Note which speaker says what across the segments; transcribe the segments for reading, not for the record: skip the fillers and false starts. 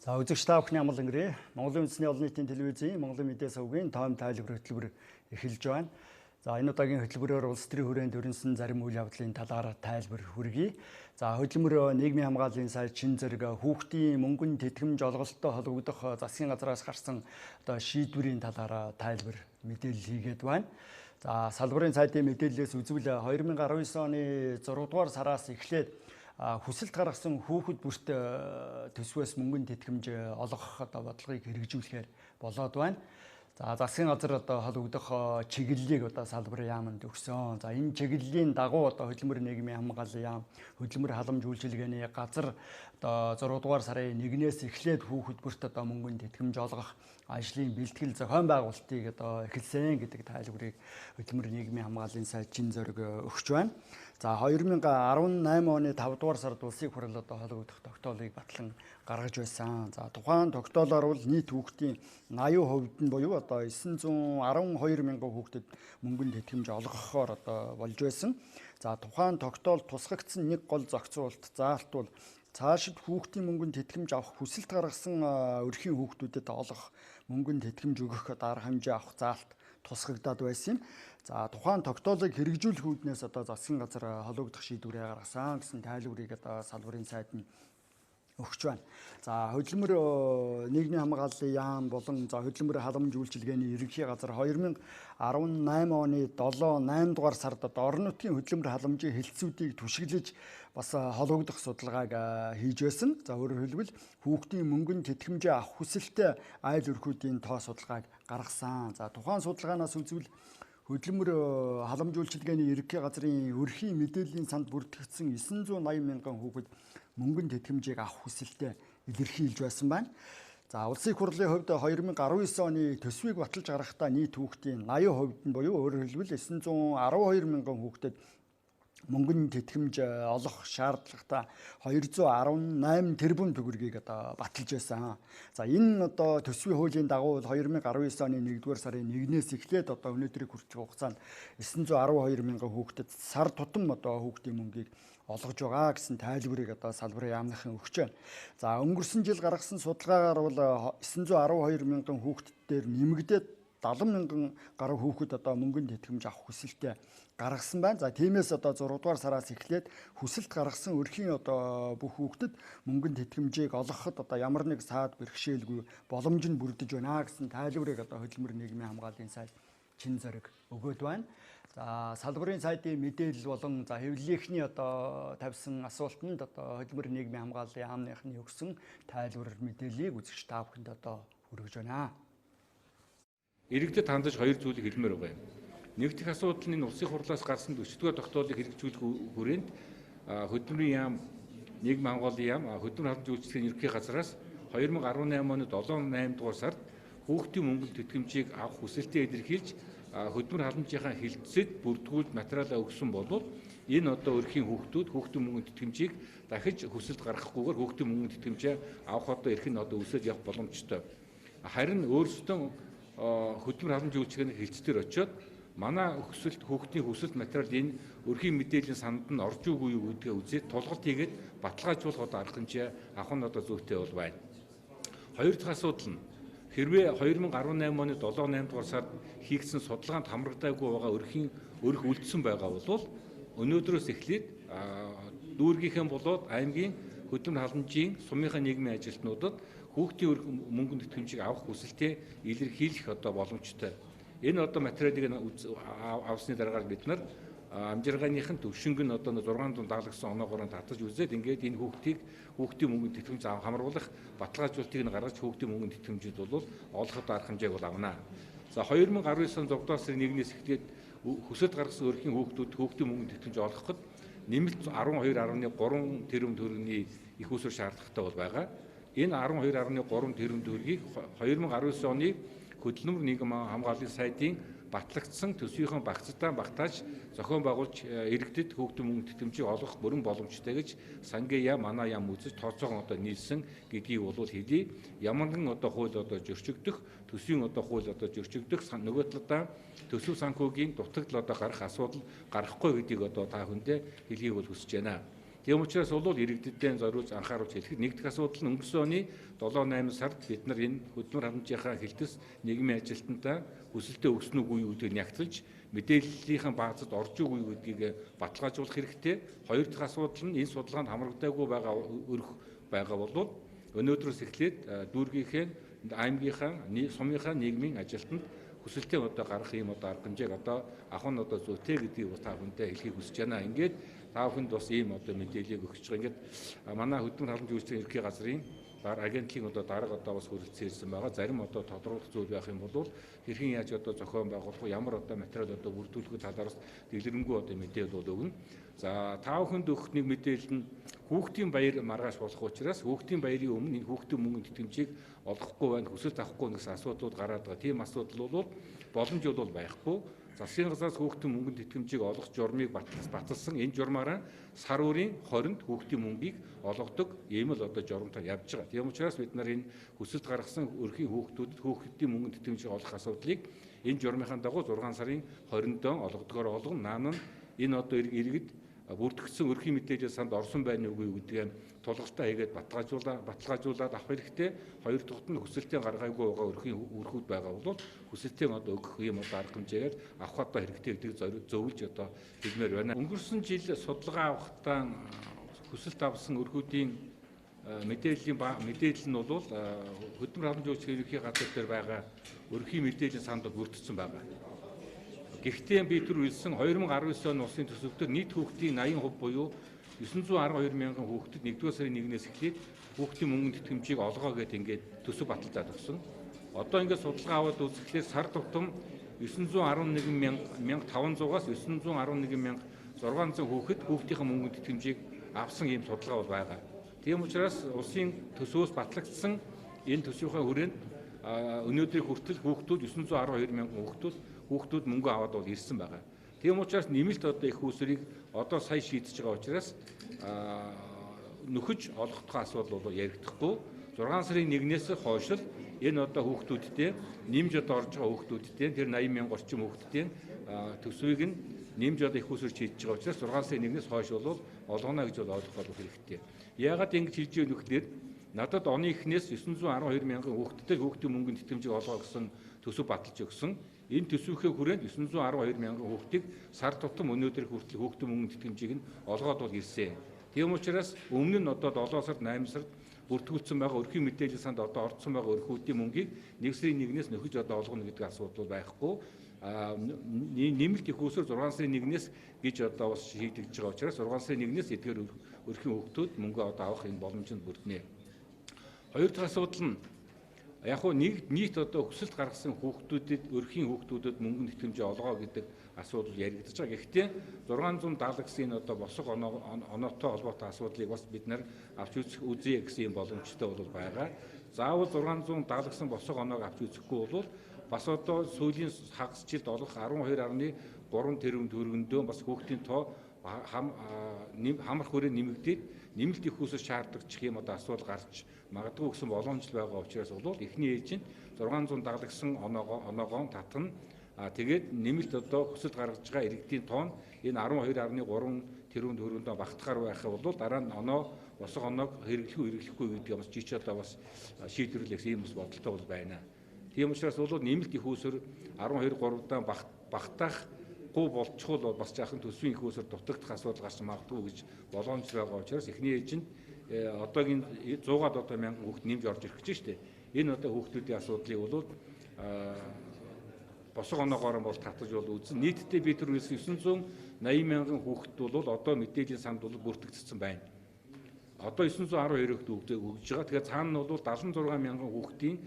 Speaker 1: За үзэгч та бүхний амлан гэрээ. Монголын үндэсний олон нийтийн телевизийн Монголын мэдээ сувгийн тойм тайлбар хөтөлбөр эхэлж байна. За энэ удаагийн хөтөлбөрөөр улс төрийн хүрээнд өрнөсөн зарим үйл явдлын талаар тайлбар хүргэе. За хөтөлбөр нийгмийн хамгааллын сайд шин зэрэг хүүхдийн мөнгөн тэтгэмж олголттой холбогдох засгийн газраас гарсан шийдвэрийн талаар тайлбар мэдээлэл хийгээд байна. За салбарын сайдын мэдээллээс үзвэл 2019 оны 6 дугаар сараас эхлээд хүсэлт гаргасан хүүхэд бүрт төсвөөс мөнгөн тэтгэмж олгох бодлогыг хэрэгжүүлэхээр болоод байна. За засгийн газар холбогдох чиглэлийг салбарын яамд өгсөн. За энэ чиглэлийн дагуу хөдөлмөр нийгмийн хамгааллын яам, хөдөлмөр халамж үйлчилгээний газар 6 дугаар сарын 1-ээс эхлээд хүүхэд бүрт мөнгөн тэтгэмж олгох ажлын бэлтгэл зохион байгуулалтыг эхэлсэн гэдэг тайлбарыг хөдөлмөр нийгмийн хамгааллын сайд чин зориг өгч байна. За 2018 оны 5 дугаар сард улсын хурал холбогдох тогтоолыг батлан гаргаж байсан. За тухайн тогтоолоор бол нийт хүүхдийн 80% нь буюу 912 мянган хүүхдэд мөнгөн тэтгэмж олгохоор болж байсан. За тухайн тогтоол тусгагдсан нэг гол зохицуулалт заалт бол цаашид хүүхдийн мөнгөн тэтгэмж авах хүсэлт гаргасан өрхийн хүүхдүүдэд олгох мөнгөн тэтгэмж өгөх дарга хэмжээ авах заалт тусгагдаад байсан юм. За тухайн тогтоолыг хэрэгжүүлэх үүднээс засгийн газар холбогдох шийдвэрээ гаргасан гэсэн тайлбарыг салбарын сайд нь өгч байна. За хөдөлмөр нийгмийн хамгааллын яам болон хөдөлмөр халамж үйлчилгээний ерөнхий газар 2018 оны 7-8 дугаар сард орон нутгийн хөдөлмөр халамжийн хэлтсүүдийг түшиглэж бас холбогдох судалгааг хийж байсан. За өөрөөр хэлбэл хүүхдийн мөнгөн тэтгэмжээ авах хүсэлтэй айл өрхүүдийн тоо судалгааг гаргасан. За тухайн судалгаанаас үзвэл хөдөлмөр халамж үйлчилгээний ерөнхий газрын өрхийн мэдээллийн санд бүртгэгдсэн 980 мянган хүүхэд мөнгөн тэтгэмжийг авах хүсэлтэй илэрхийлж байсан байна. За улсын хурлын хувьд 2019 оны төсвийг баталж гаргахдаа нийт хүүхдийн 80% нь буюу өөрөөр хэлбэл 912 мянган хүүхдэд мөнгөн тэтгэмж олох шаардлагатай 218 тэрбум төгрөгийг баталж байсан. За энэ төсвийн хуулийн дагуу 2019 оны 1-р сарын 1-ээс эхлээд өнөөдрийг хүртэх хугацаанд 912 мянган хүүхдэд сар тутам хүүхдийн мөнгийг олгож байгаа гэсэн тайлбарыг салбарын яамныхан өгч байна. За өнгөрсөн жил гаргасан судалгаагаар бол 912 мянган хүүхдэд дээр нэмэгдээд 70 мянган гаруй хүүхэд мөнгөн тэтгэмж авах хүсэлтэй гаргасан байна. За тиймээс 6 дугаар сараас эхлээд хүсэлт гаргасан өрхийн бүх хүүхдэд мөнгөн тэтгэмжийг олгоход ямар нэг саад бэрхшээлгүй боломж нь бүрдэж байна гэсэн тайлбарыг хөдөлмөр нийгмийн хамгааллын сайд чин зориг өгөөд байна. За салбарын сайдын мэдээлэл болон хэвлэлийнхний тавьсан асуултанд хөдөлмөр нийгмийн хамгааллын яамныхны өгсөн тайлбар мэдээллийг үзэгч та бүхэнд хүргэж байна.
Speaker 2: Иргэдэд хандаж хоёр зүйлийг хэлмээр байгаа юм. Нэг дэх асуудал нь улсын хурлаас гарсан 40-р тогтоолыг хэрэгжүүлэх хүрээнд хөдөлмөрийн яам, нийгмийн хамгааллын яам, хөдөлмөр халамж үйлчилгээний ерөнхий газраас 2018 оны 7-8 дугаар сард хүүхдийн мөнгөн тэтгэмжийг авах хүсэлтээ илэрхийлж хөдөлмөр халамжийнхаа хэлтсэд бүртгүүлж материалаа өгсөн бол энэ өрхийн хүүхдүүд хүүхдийн мөнгөн тэтгэмжийг дахиж хүсэлт гаргахгүйгээр хүүхдийн мөнгөн тэтгэмжээ авах эрх нь өсөж явах боломжтой. Харин өөрсдөө хөдөлмөр халамж үйлчилгээний хэлтсээр очиод манай хүүхдийн хүсэлт материал энэ өрхийн мэдээллийн санд нь орж үгүй юу гэдгээ үзээд тулгалт хийгээд баталгаажуулах арга хэмжээ авах нь зүйтэй бол байна. Хоёр дахь асуудал нь хэрвээ 2018 оны 7-8 дугаар сард хийгдсэн судалгаанд хамрагдаагүй байгаа өрх үлдсэн байгаа бол өнөөдрөөс эхлээд дүүргийнхэн болоод аймгийн хөдөлмөр халамжийн сумынхаа нийгмийн ажилтнуудад хүүхдийн мөнгөн тэтгэмжийг авах хүсэлтээ илэрхийлэх боломжтой. Энэ материалыг авсны дараагаар бид нар амжиргааныхын төвшинг нь 6 дунд даалгасан оноогоор татаж үзээд ингээд энэ хүүхдийн мөнгөн тэтгэмж хамруулах баталгаажуултыг нь гаргаж хүүхдийн мөнгөн тэтгэмжид бол олоход арга хэмжээг авна. За 2019 оны 6 дугаар сарын 1-ээс эхлээд хүсэлт гаргасан өрхийн хүүхдийн мөнгөн тэтгэмж олгоход нэмэлт 12.3 тэрбум төгрөгийн их усур шаардлагатай бол байгаа. Энэ 12.3 тэрбум төгрөгийг 2019 оны хөдөлмөр нийгмийн хамгааллын сайдын батлагдсан төсвийн багцтай багтааж зохион байгуулж иргэдэд хүүхдийн мөнгөн тэтгэмжийг олгох бүрэн боломжтой гэж сангийн яам манай яам үзэж тооцоогоо нийлсэн гэдгийг хэлье. Ямар нэгэн хууль зөрчигдөх төсвийн хууль зөрчигдөх нөгөө талдаа төсөв санхүүгийн дутагдал гарах асуудал гарахгүй гэдгийг та бүхэндээ хэлхийг хүсэж байна. Тийм учраас бол иргэдэд зориулж анхааруулж хэлэхэд нэгдүгээр асуудал нь өнгөрсөн оны 7-8 сард бид нар энэ хөдөлмөр халамжийнхаа хэлтэс нийгмийн ажилтнаа хүсэлтэд өгсөн үгүй юу гэдгийг нягтлж мэдээллийнхэн баазад орж үгүй юу гэдгийг баталгаажуулах хэрэгтэй. Хоёр дахь асуудал нь энэ судалгаанд хамрагдаагүй байгаа өрх байгаа бол өнөөдрөөс эхлээд дүүргийнхээ аймгийнхаа сумынхаа нийгмийн ажилтнанд хүсэлтээ гаргах юм арга хэмжээг авах нь зүйтэй гэдгийг та бүхэндээ хэлхийг хүсэж байна. Ингээд та бүхэнд бас ийм мэдээллийг өгч байгаа. Ингээд манай хөдөлмөр халамж үйлчлэгийн ерхий газрын агентлагийн дарга бас хүрэлцэн ирсэн байгаа. Зарим тодруулах зүйл байх юм бол хэрхэн яаж зохион байгуулах, ямар материал бүрдүүлэх талаараас дэлгэрэнгүй мэдээлэл өгнө. За та бүхэнд өгөх нэг мэдээлэл нь хүүхдийн баяр маргааш болох учраас хүүхдийн баярын өмнө энэ хүүхдийн мөнгөнд тэтгэмжийг олгохгүй байна, хүсэлт авахгүй гэсэн асуудлууд гараад байгаа. Тийм асуудал бол боломж бол байхгүй. Засгийн газраас хүүхдийн мөнгөнд тэтгэмжийг олгох журмыг баталсан. Энэ журмаараа сар бүрийн 20-нд хүүхдийн мөнгийг олгодог ийм л журамтай явж байгаа. Тийм учраас бид нар энэ хүсэлт гаргасан өрхийн хүүхдүүдэд хүүхдийн мөнгөнд тэтгэмжийг олгох асуудлыг энэ журмынхаа дагуу 6 сарын 20-нд олгодгоор олгоно. Наан нь энэ иргэд бүртгэгдсэн өрхийн мэдээлэл санд орсон байна уугүй гэдгийг тулгартай хийгээд баталгаажуулаад авах хэрэгтэй. Хоёр дахьт нь хүсэлтийн гаргаагүй байгаа өрхийн өрхүүд байгаа бол хүсэлтийн өгөх юм арга хэмжээгээр авах хэрэгтэй гэдгийг зөвлөж хэлмээр байна. Өнгөрсөн жил судалгаа авахдаа хүсэлт авсан өрхүүдийн мэдээлэл нь бол хөдөлмөр халамж үйлчлэгийн ерхий газар дээр байгаа өрхийн мэдээллийн санд бүрдсэн байгаа. Гэхдээ би түр үйлсэн 2019 оны улсын төсөвтөр нийт хүүхдийн 80% буюу 912 мянган хүүхдэд 1-р сарын 1-ээс эхлээд хүүхдийн мөнгөнд тэтгэмжийг олгоо гэдэг ингээд төсөв баталгаад өгсөн. Одоо ингээд судалгаа аваад үзэхлээр сар тутам 911,500-аас 911,600 хүүхэд хүүхдийн мөнгөнд тэтгэмжийг авсан ийм судалгаа бол байгаа. Тийм учраас улсын төсвөөс батлагдсан энэ төсвийнхээ хүрээнд өнөөдрийн хүртэл хүүхдүүд 912 мянган хүүхдүүд мөнгө аваад бол ирсэн байгаа. Тийм учраас нэмэлт их усрыг сая шийдэж байгаа учраас нөхөж олгохдох асуудал бол яригдахгүй. 6 сарын 1-ээс хойш л энэ хүүхдүүдтэй нэмж орж байгаа хүүхдүүдтэй тэр 80 мянга орчим хүүхдтэй төсвийг нь нэмж их усрыг шийдэж байгаа учраас 6 сарын 1-ээс хойш бол олгоно гэж ойлгох хэрэгтэй. Яагаад ингэж хийж байгаа нөхлөөр надад оны эхнээс 912 мянган хүүхдтэй хүүхдийн мөнгөнд тэтгэмжийг олгоо гэсэн төсөв баталж өгсөн. Энэ төсвийнхээ хүрээнд 912 мянган хүүхдийг сар тутам өнөөдөр хүртэл хүүхдийн мөнгөнд тэтгэмжийг нь олгоод бол ирсэн. Тийм учраас өмнө нь 7 сард 8 сард бүртгүүлсэн байгаа өрхийн мэдээлэл санд орцсон байгаа өрхүүдийн мөнгийг 1 сарын 1-ээс нөхөж олгоно гэдэг асуудал байхгүй. Нэмэлт их усөр 6 сарын 1-ээс гэж бас шийдэгдэж байгаа учраас 6 сарын 1-ээс эдгээр өрхийн хүүхдүүд мөнгө авах энэ боломжинд бүрднэ. Хоёр дахь асуудал нь нийт хүсэлт гаргасан хүүхдүүдэд өрхийн хүүхдүүдэд мөнгөнд тэтгэмжээ олгоо гэдэг асуудал яригдж байгаа. Гэхдээ 670 гэсэн босго оноотой холбоотой асуудлыг бас бид нар авч үзье гэсэн боломжтой бол байгаа. Заавал 670 гэсэн босго оноог авч үзэхгүй бол бас сүүлийн хагас жилд олох 12.3 тэрбум төгрөгөндөө бас хүүхдийн тоо хамрах хүрээ нэмэгдээд нэмэлт их усс шаардлагачих юм асуудал гарч магадгүй гэсэн боломж байгаа учраас бол эхний ээлжинд 670 гэсэн оноогоо татна. Тэгээд нэмэлт хүсэлт гаргаж байгаа иргэдийн тоон энэ 12.3 тэрбум төгрөгөндөө багтахаар байхаа бол дараа нь босго оноог хэрэглэхгүй гэдэг бас жич бас шийдвэрлэх юм бодолтой бол байна. Тийм учраас бол нэмэлт их усс 12.3-даа багтаах болчихвол бас жаахан төсвийн их уср дутагдах асуудал гарч магадгүй гэж боломж байгаа учраас эхний ээлжинд одоогийн 100-аад мянган хүүхд нэмж орж ирэх гэж штэ. Энэ хүүхдүүдийн асуудлыг бол босго оноогоор бол татаж үзэн. Нийтдээ бид түр 980 мянган хүүхэд бол одоо мэдээллийн санд бол бүртгэгдсэн байна. Одоо 912 хүүхдээ өгж байгаа. Тэгэхээр цаана нь бол 76 мянган хүүхдийн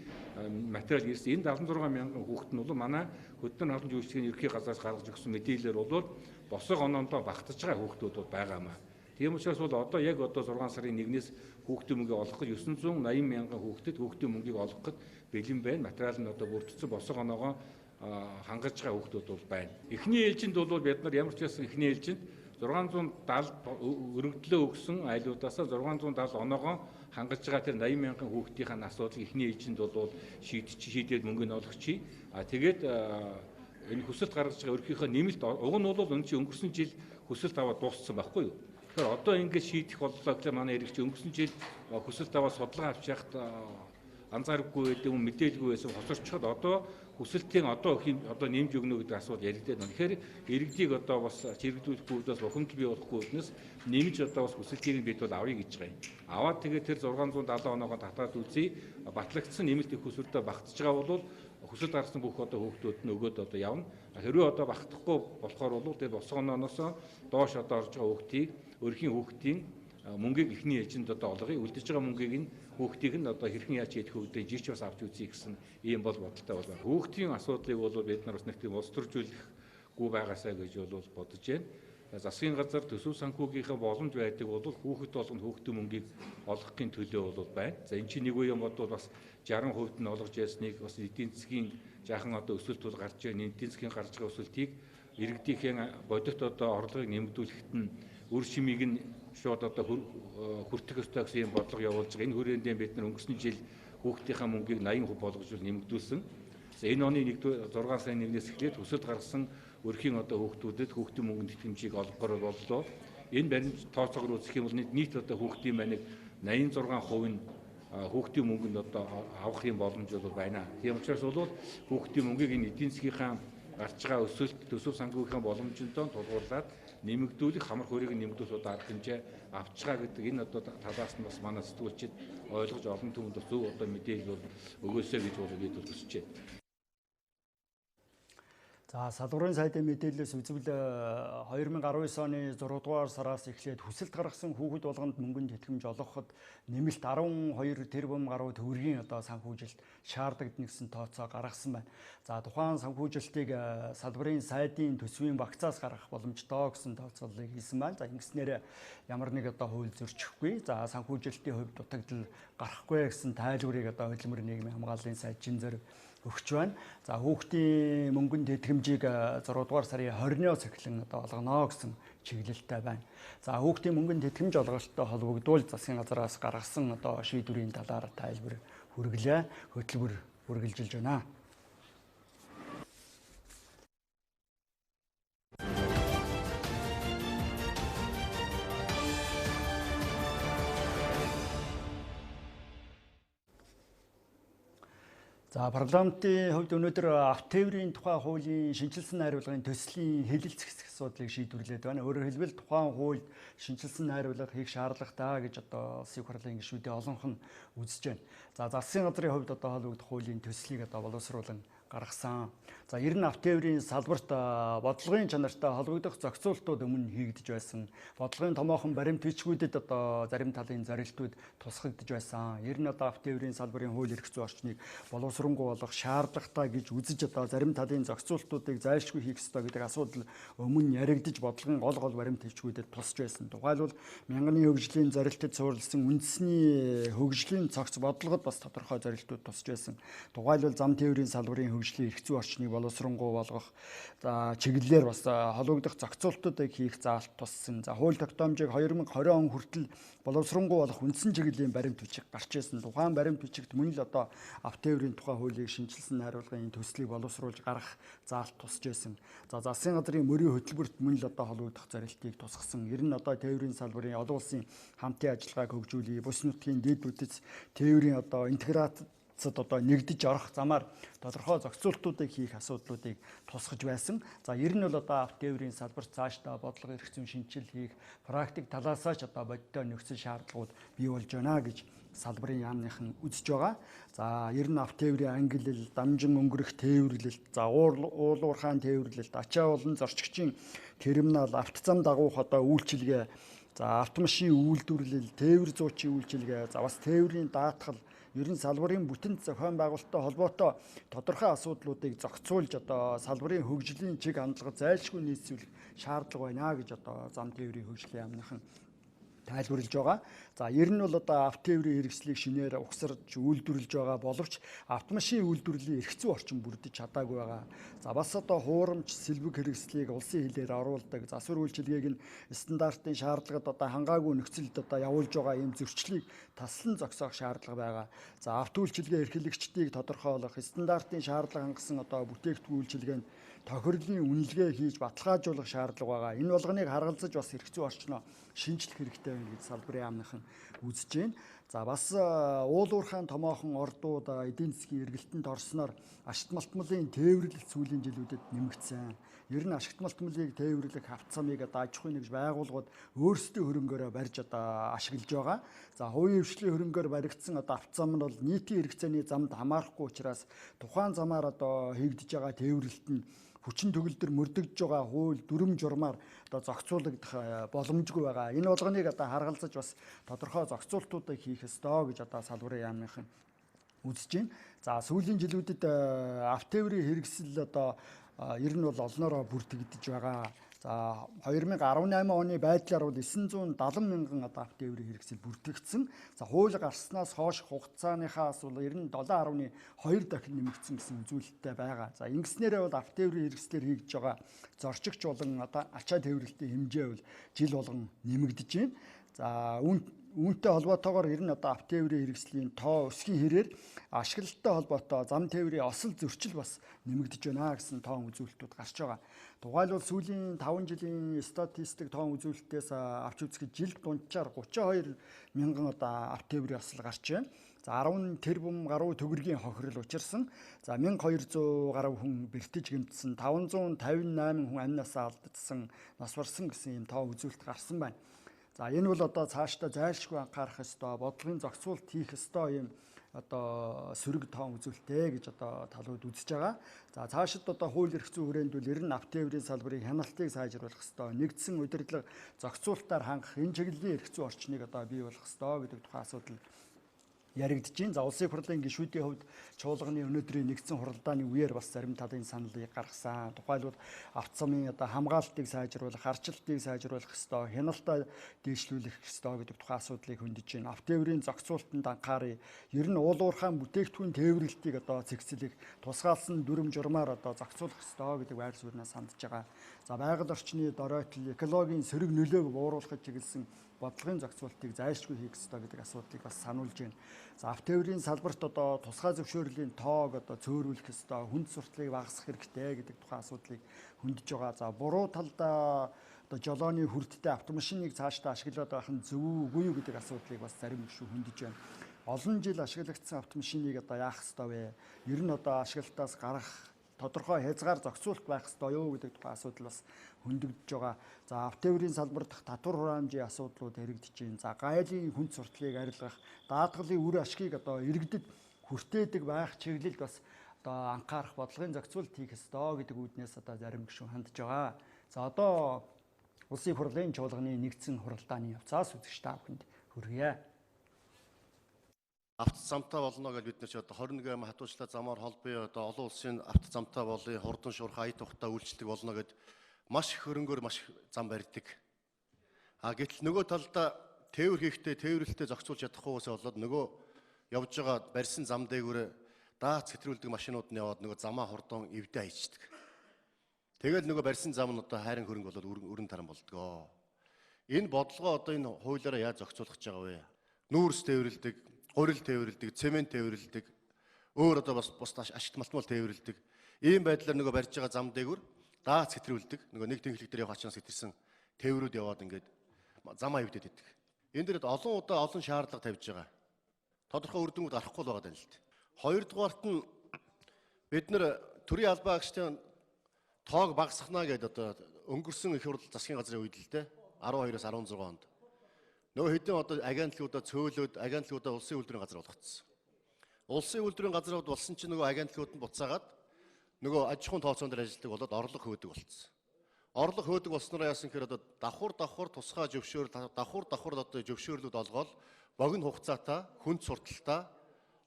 Speaker 2: материал ирсэн. Энэ 76 мянган хүүхэд нь бол манай хөдөлмөр халамж үйлчлэгийн ерхий газраас гаргаж өгсөн мэдээлэлээр бол босго оноондоо багтаж байгаа хүүхдүүд бол байгаамаа. Тийм учраас бол одоо 6 сарын 1-ээс хүүхдийн мөнгийг олгох гэж 980 мянган хүүхдэд хүүхдийн мөнгийг олгоход бэлэн байна. Материал нь бүрдсэн босго оноогоо хангаж байгаа хүүхдүүд бол байна. Эхний ээлжинд бол бид нар ямар ч байсан эхний ээлжинд 670 өргөдлөө өгсөн айлуудаасаа 670 оноогоо хангаж байгаа тэр 80 мянган хүүхдийн асуудлыг эхний ээлжинд бол шийдээд мөнгө нь олгочих. Тэгээд энэ хүсэлт гаргаж байгаа өрхийнхөө нэмэлт уг нь бол өнгөрсөн жил хүсэлт аваад дууссан байхгүй юу? Тэгэхээр одоо ингэж шийдэх боллоо гэхэл манай иргэч өнгөрсөн жил хүсэлт аваад судалгаа авч яхад анзаарахгүй гэдэг юм мэдээлгүй байсан хоцорчход одоо хүсэлтийн одоо нэмж өгнө гэдэг асуудал яригдээд байна. Тэгэхээр иргэдийг одоо бас чирэгдүүлэх үүдээс бухимдал бий болохгүй үднэс нэмж одоо бас хүсэлтийг бид бол авъя гэж байгаа юм. Аваад тэгээд тэр 670 оноогоо татаад үзье. Батлагдсан нэмэлт их хүсвэртэй багтж байгаа бол хүсэлт гаргасан бүх одоо хүүхдүүд нь өгөөд одоо явна. Хэрвээ одоо багтахгүй болохоор бол тэгээд босгон оноос доош одоо орж байгаа хүүхдийг өрхийн хүүхдийн мөнгийг эхний ээжинд одоо олгоё. Үлдэж байгаа мөнгийг нь хүүхдийг нь одоо хэрхэн яаж хийх вэ гэдэг жийч бас авч үзье гэсэн ийм бол бодолтой байна. Хүүхдийн асуудлыг бол бид нар бас нэг тийм улс төржүүлэхгүй байгаасаа гэж бол бодож байна. Засгийн газар төсөв санхүүгийнхаа боломж байдаг бол хүүхэд болгоно хүүхдийн мөнгийг олгохын төлөө бол байна. За энэ чинь нэг үе юм бол бас 60% нь олгож ясныг бас эдийн засгийн жаахан одоо өсөлт бол гарч байна. Эдийн засгийн гарч байгаа өсөлтийг иргэдийнхээ бодит одоо орлогыг нэмэгдүүлэхэд нь үр шимийг нь шууд одоо хүртэх ёстой гэсэн юм бодлого явуулж байгаа. Энэ хүрээндээ бид нар өнгөрсөн жил хүүхдийнхаа мөнгийг 80% болгож нэмэгдүүлсэн. Энэ оны 6 сарын 1-ээс эхлээд хүсэлт гаргасан өрхийн одоо хүүхдүүдэд хүүхдийн мөнгөнд итгэмжийг олгохоор боллоо. Энэ баримт тооцоогоор үзэх юм бол нийт одоо хүүхдийн манийг 86% нь хүүхдийн мөнгөнд одоо авах юм боломж бол байна. Тийм учраас бол хүүхдийн мөнгийг энэ эдийн засгийнхаа гарч байгаа өсөлт төсөв санхүүгийн боломжтой тулгуурлаад нэмэгдүүлэх хамар хөрийг нэмэгдүүлэх арга хэмжээ авч байгаа гэдэг энэ одоо талаас нь бас манай сэтгүүлчид ойлгож олон түмэнд зөв одоо мэдээлэл бол өгөөсэй гэж бид хүсэж байна.
Speaker 1: За салбарын сайдын мэдээлэлээс үзвэл 2019 оны 6 дугаар сараас эхлээд хүсэлт гаргасан хүүхэд болгонд мөнгөнд тэтгэмж олгоход нэмэлт 12 тэрбум гаруй төгрөгийн одоо санхүүжилт шаардлагдан гэсэн тооцоо гаргасан байна. За тухайн санхүүжилтийг салбарын сайдын төсвийн багцаас гаргах боломжтой гэсэн тооцоолыг хийсэн байна. За ингэснээр ямар нэг одоо хууль зөрчихгүй. За санхүүжилтийн хувьд дутагдал гарахгүй гэсэн тайлбарыг одоо хөдөлмөр нийгмийн хамгааллын сайдчин зэрэг өгч байна. За хүүхдийн мөнгөнд тэтгэмжийг 6 дугаар сарын 20-оос эхлэн одоо олгоно гэсэн чиглэлтэй байна. За хүүхдийн мөнгөнд тэтгэмж олголттой холбогдвол засгийн газраас гаргасан одоо шийдвэрийн талаар тайлбар хүргэлээ. Хөтөлбөр үргэлжилж байна. За парламентын хувьд өнөөдөр авто тээврийн тухай хуулийн шинжилсэн найруулгын төслийн хэлэлцэх асуудлыг шийдвэрлээд байна. Өөрөөр хэлбэл тухайн хуульд шинжилсэн найруулга хийх шаардлагатай гэж одоо улсын хурлын гишүүдийн олонх нь үзэж байна. За засгийн газрын хувьд одоо холбогдох хуулийн төслийг одоо боловсруулан гаргасан. За ер нь авто тээврийн салбарт бодлогын чанартай холбогдох зохицуултууд өмнө хийгдэж байсан. Бодлогын томоохон баримт бичгүүдэд одоо зарим талын зорилтууд тусгагдж байсан. Ер нь одоо авто тээврийн салбарын хууль эрх зүйн орчныг боловсронгуй болгох шаардлагатай гэж үзэж одоо зарим талын зохицуултуудыг зайлшгүй хийх ёстой гэдэг асуудал өмнө яригдж бодлогын гол баримт бичгүүдэд тусж байсан. Тухайлбал мянганы хөгжлийн зорилтод суурилсан үндэсний хөгжлийн цогц бодлогод бас тодорхой зорилтууд тусж байсан. Тухайлбал зам тээврийн салбарын хөгжлийн эрх зүйн орчныг боловсронгуй болгох чиглэлээр бас холбогдох зохицуултуудыг хийх заалт туссан. За хууль тогтоомжийг 2020 он хүртэл боловсронгуй болох үндсэн чиглэлийн баримт бичиг гарч ирсэн. Тухайн баримт бичигт мөн л одоо авто тээврийн тухай хуулийг шинжилсэн найруулгын төслийг боловсруулж гаргах заалт тусж байсан. За засгийн газрын мөрийн хөтөлбөрт мөн л одоо холбогдох зорилтыг тусгасан. Ер нь одоо тээврийн салбарын олон улсын хамтын ажиллагааг хөгжүүлэх, бус нутгийн дэд үдэц тээврийн одоо интеграцид одоо нэгдэж орох замаар тодорхой зохицуултуудыг хийх асуудлуудыг тусгаж байсан. За ер нь бол одоо авто тээврийн салбарт цаашдаа бодлого эрх зүйн шинжил хийх практик талаасаа ч одоо бодиттой нөхцөл шаардлагууд бий болж байна гэж салбарын яамных нь үзэж байгаа. За ер нь авто тээврийн ангиллал, дамжин өнгөрөх тээвэрлэлт, за уулуурхаан тээвэрлэлт, ачаа болон зорчигчийн терминал, автозам дагуух одоо үйлчилгээ, за автомашин үйлдвэрлэл, тээвэр зуучийн үйлчилгээ, за бас тээврийн даатгал, ер нь салбарын бүтэн зохион байгуулалттай холбоотой тодорхой асуудлуудыг зохицуулж одоо салбарын хөгжлийн чиг хандлагад зайлшгүй нийцүүлэх шаардлага байна гэж одоо зам тээврийн хөгжлийн яамных нь тайлбарлаж байгаа. За ер нь бол одоо авто тээврийн хэрэгслийг шинээр угсарж үйлдвэрлэж байгаа боловч автомашин үйлдвэрлэлийн эрх зүйн орчин бүрдэж чадаагүй байгаа. За бас одоо хуурамч сэлбэг хэрэгслийг улсын хилээр оруулдаг, засвар үйлчилгээг нь стандартын шаардлагад одоо хангаагүй нөхцөлд одоо явуулж байгаа ийм зөрчлийг таслан зогсоох шаардлага байгаа. За авто үйлчилгээ эрхлэгчдийг тодорхойлох, стандартын шаардлага хангасан одоо бүтээгдэхүүн үйлчилгээнд тохирлын үнэлгээ хийж баталгаажуулах шаардлага байгаа. Энэ болгоныг харгалзаж бас эрх зүйн орчноо шинжлэх хэрэгтэй байна гэж салбарын яамныхан үзэж байна. За бас уулуурхаан томоохон ордууд эдийн засгийн эргэлтэнд орсноор ашигт малтмалын тээвэрлэлт сүүлийн жилүүдэд нэмэгдсэн. Ер нь ашигт малтмалыг тээвэрлэх авцамыг аж ахуйн нэгж байгууллагууд өөрсдийн хөрөнгөөрөө барьж ашиглаж байгаа. За хувийн хвшлийн хөрөнгөөр баригдсан авцам нь бол нийтийн хэрэгцээний замд хамаарахгүй учраас тухайн замаар хийгдэж байгаа тээвэрлэлт нь хүчин төгөлдөр мөрдөгдөж байгаа хууль дүрм журмаар зохицуулагдах боломжгүй байгаа. Энэ болгоныг харгалзаж бас тодорхой зохицуултуудыг хийх ёстой гэж салбарын яамныхан үзэж байна. За сүүлийн жилүүдэд автотээврийн хэрэгсэл ер нь бол олноороо бүртгэгдэж байгаа. За 2018 оны байдлаар бол 970 мянган автотээврийн хэрэгсэл бүртгэгдсэн. За хууль гарснаас хойш хугацааныхаас бол ер нь 7.2 дахин нэмэгдсэн гэсэн үзүүлэлттэй байгаа. За ингэснээрээ бол автотээврийн хэрэгслээр хийгдэж байгаа зорчигч болон ачаа тээвэрлэлтийн хэмжээ бол жил болгон нэмэгдэж байна. За үүнтэй холбоотойгоор ер нь автотээврийн хэрэгслийн тоо өсгийн хэрээр ашиглалттай холбоотой зам тээврийн осол зөрчил бас нэмэгдэж байна гэсэн тоон үзүүлэлтүүд гарч байгаа. Тухайлбал сүүлийн 5 жилийн статистик тоон үзүүлэлтээс авч үзэхэд жилд дунджаар 32 мянган автотээврийн осол гарч байна. За 10 тэрбум гаруй төгрөгийн хохирол учирсан. За 1200 гаруй хүн бэртэж гэмтсэн, 558 хүн амнасаа алдсан, нас барсан гэсэн юм тоо үзүүлэлт гарсан байна. За энэ бол цаашдаа зайлшгүй анхаарах ёстой, бодлогын зохицуулт хийх ёстой юм сөрөг тоон үзүүлэлтээ гэж талууд үзэж байгаа. За цаашид хууль эрх зүйн хүрээнд бол ер нь автотээврийн салбарын хяналтыг сайжруулах ёстой, нэгдсэн удирдлага зохицуулалтаар хангах, энэ чиглэлийн эрх зүйн орчныг бий болох ёстой гэдэг тухайн асуудал яригдж байна. За улсын хурлын гишүүдийн хувьд чуулганы өнөөдрийн нэгдсэн хуралдааны үеэр бас зарим талын саналыг гаргасан. Тухайлбал автозамын хамгаалалтыг сайжруулах, арчилтыг сайжруулах ёстой, хяналтаа дээшлүүлэх ёстой гэдэг тухайн асуудлыг хөндөж байна. Автотээврийн зохицуулалтанд анхаарыг, ер нь уулуурхаан бүтээгдэхүүн тээвэрлэлтийг цэгцлэх, тусгаалсан дүрм журмаар зохицуулах ёстой гэдэг байр сууриас хандж байгаа. За байгаль орчны доройтол, экологийн сөрөг нөлөөг бууруулахад чиглэсэн бодлогын зохицуултыг зайлшгүй хийх ёстой гэдэг асуудлыг бас сануулж байна. За автотээврийн салбарт тусгай зөвшөөрлийн тоог цөөрүүлэх ёстой, хүнд сурталчилгааг багасгах хэрэгтэй гэдэг тухайн асуудлыг хөндөж байгаа. За буруу талдаа жолооны хүрдтэй автомашиныг цаашдаа ашиглаад байх нь зөв үгүй юу гэдэг асуудлыг бас зарим гишүүд хөндөж байна. Олон жил ашиглагдсан автомашиныг яах ёстой вэ? Ер нь ашиглалтаас гарах тодорхой хязгаар зохицуулт байх ёстой юу гэдэг тухайн асуудал бас хөндөгдөж байгаа. За автотээврийн салбар дахь татвар хураамжийн асуудлууд яригдж байна. За гайлын хүнд сурталчилгааг арилгах, даатгалын үр ашгийг иргэдэд хүртээдэг байх чиглэлд бас анхаарах, бодлогын зохицуулт хийх ёстой гэдэг үүднээс зарим гишүүн хандж байгаа. За улсын хурлын чуулганы нэгдсэн хуралдааны явцаас үзэгч та бүхэнд хүргье.
Speaker 3: Автозамтай болно гэж бид нар 21 хатуучлаа замаар холбоо олон улсын автозамтай болын хурдан шуурхай ая тухтай үйлчлэг болно гэд маш их хөрөнгөөр маш зам барьдаг. Гэтэл нөгөө талдаа тээвэр хийхдээ тээвэрлэлтэд зохицуулж чадахгүйгээс болоод нөгөө явж байгаа барьсан зам дээгүүр даац хэтрүүлдэг машинууд нь яваад нөгөө замаа хурдан эвдээ хайчдаг. Тэгэл нөгөө барьсан зам нь хайрын хөрөнгө болоод өрн таран болдгоо. Энэ бодлогоо энэ хуулиараа яаж зохицуулах гэж байгаа вэ? Нүүрс тээвэрлдэг, гурил тээвэрлдэг, цемент тээвэрлдэг, өөр бас ашигт малтмал тээвэрлдэг. Ийм байдлаар нөгөө барьж байгаа зам дээгүүр даац хэтрүүлдэг. Нөгөө нэг тэнхлэг дээр явах ачаас хэтэрсэн тээврүүд яваад ингээд замаа эвдээд идэг. Энэ дэрэд олон удаа олон шаардлага тавьж байгаа. Тодорхой үр дүнгууд гарахгүй л байгаа даа л дээ. Хоёрдугаарт нь бид нар төрийн албаа агчдын тоог багасгахна гэдэг өнгөрсөн их хурл засгийн газрын үед л дээ 12-оос 16 онд. Нөгөө хэдэн агентлагуудаа цөөлөд агентлагуудаа улсын үйлдвэрийн газар болгоцсон. Улсын үйлдвэрийн газрууд болсон чинь нөгөө агентлагууд нь буцаагаад нөгөө аж ахуйн тооцоон дээр ажилладаг болоод орлого хөөдөг болсон. Орлого хөөдөг болсноор яасан гэхээр давхар тусгай зөвшөөрөл давхар зөвшөөрлүүд олгоод богино хугацаатай хүнд сурталтаа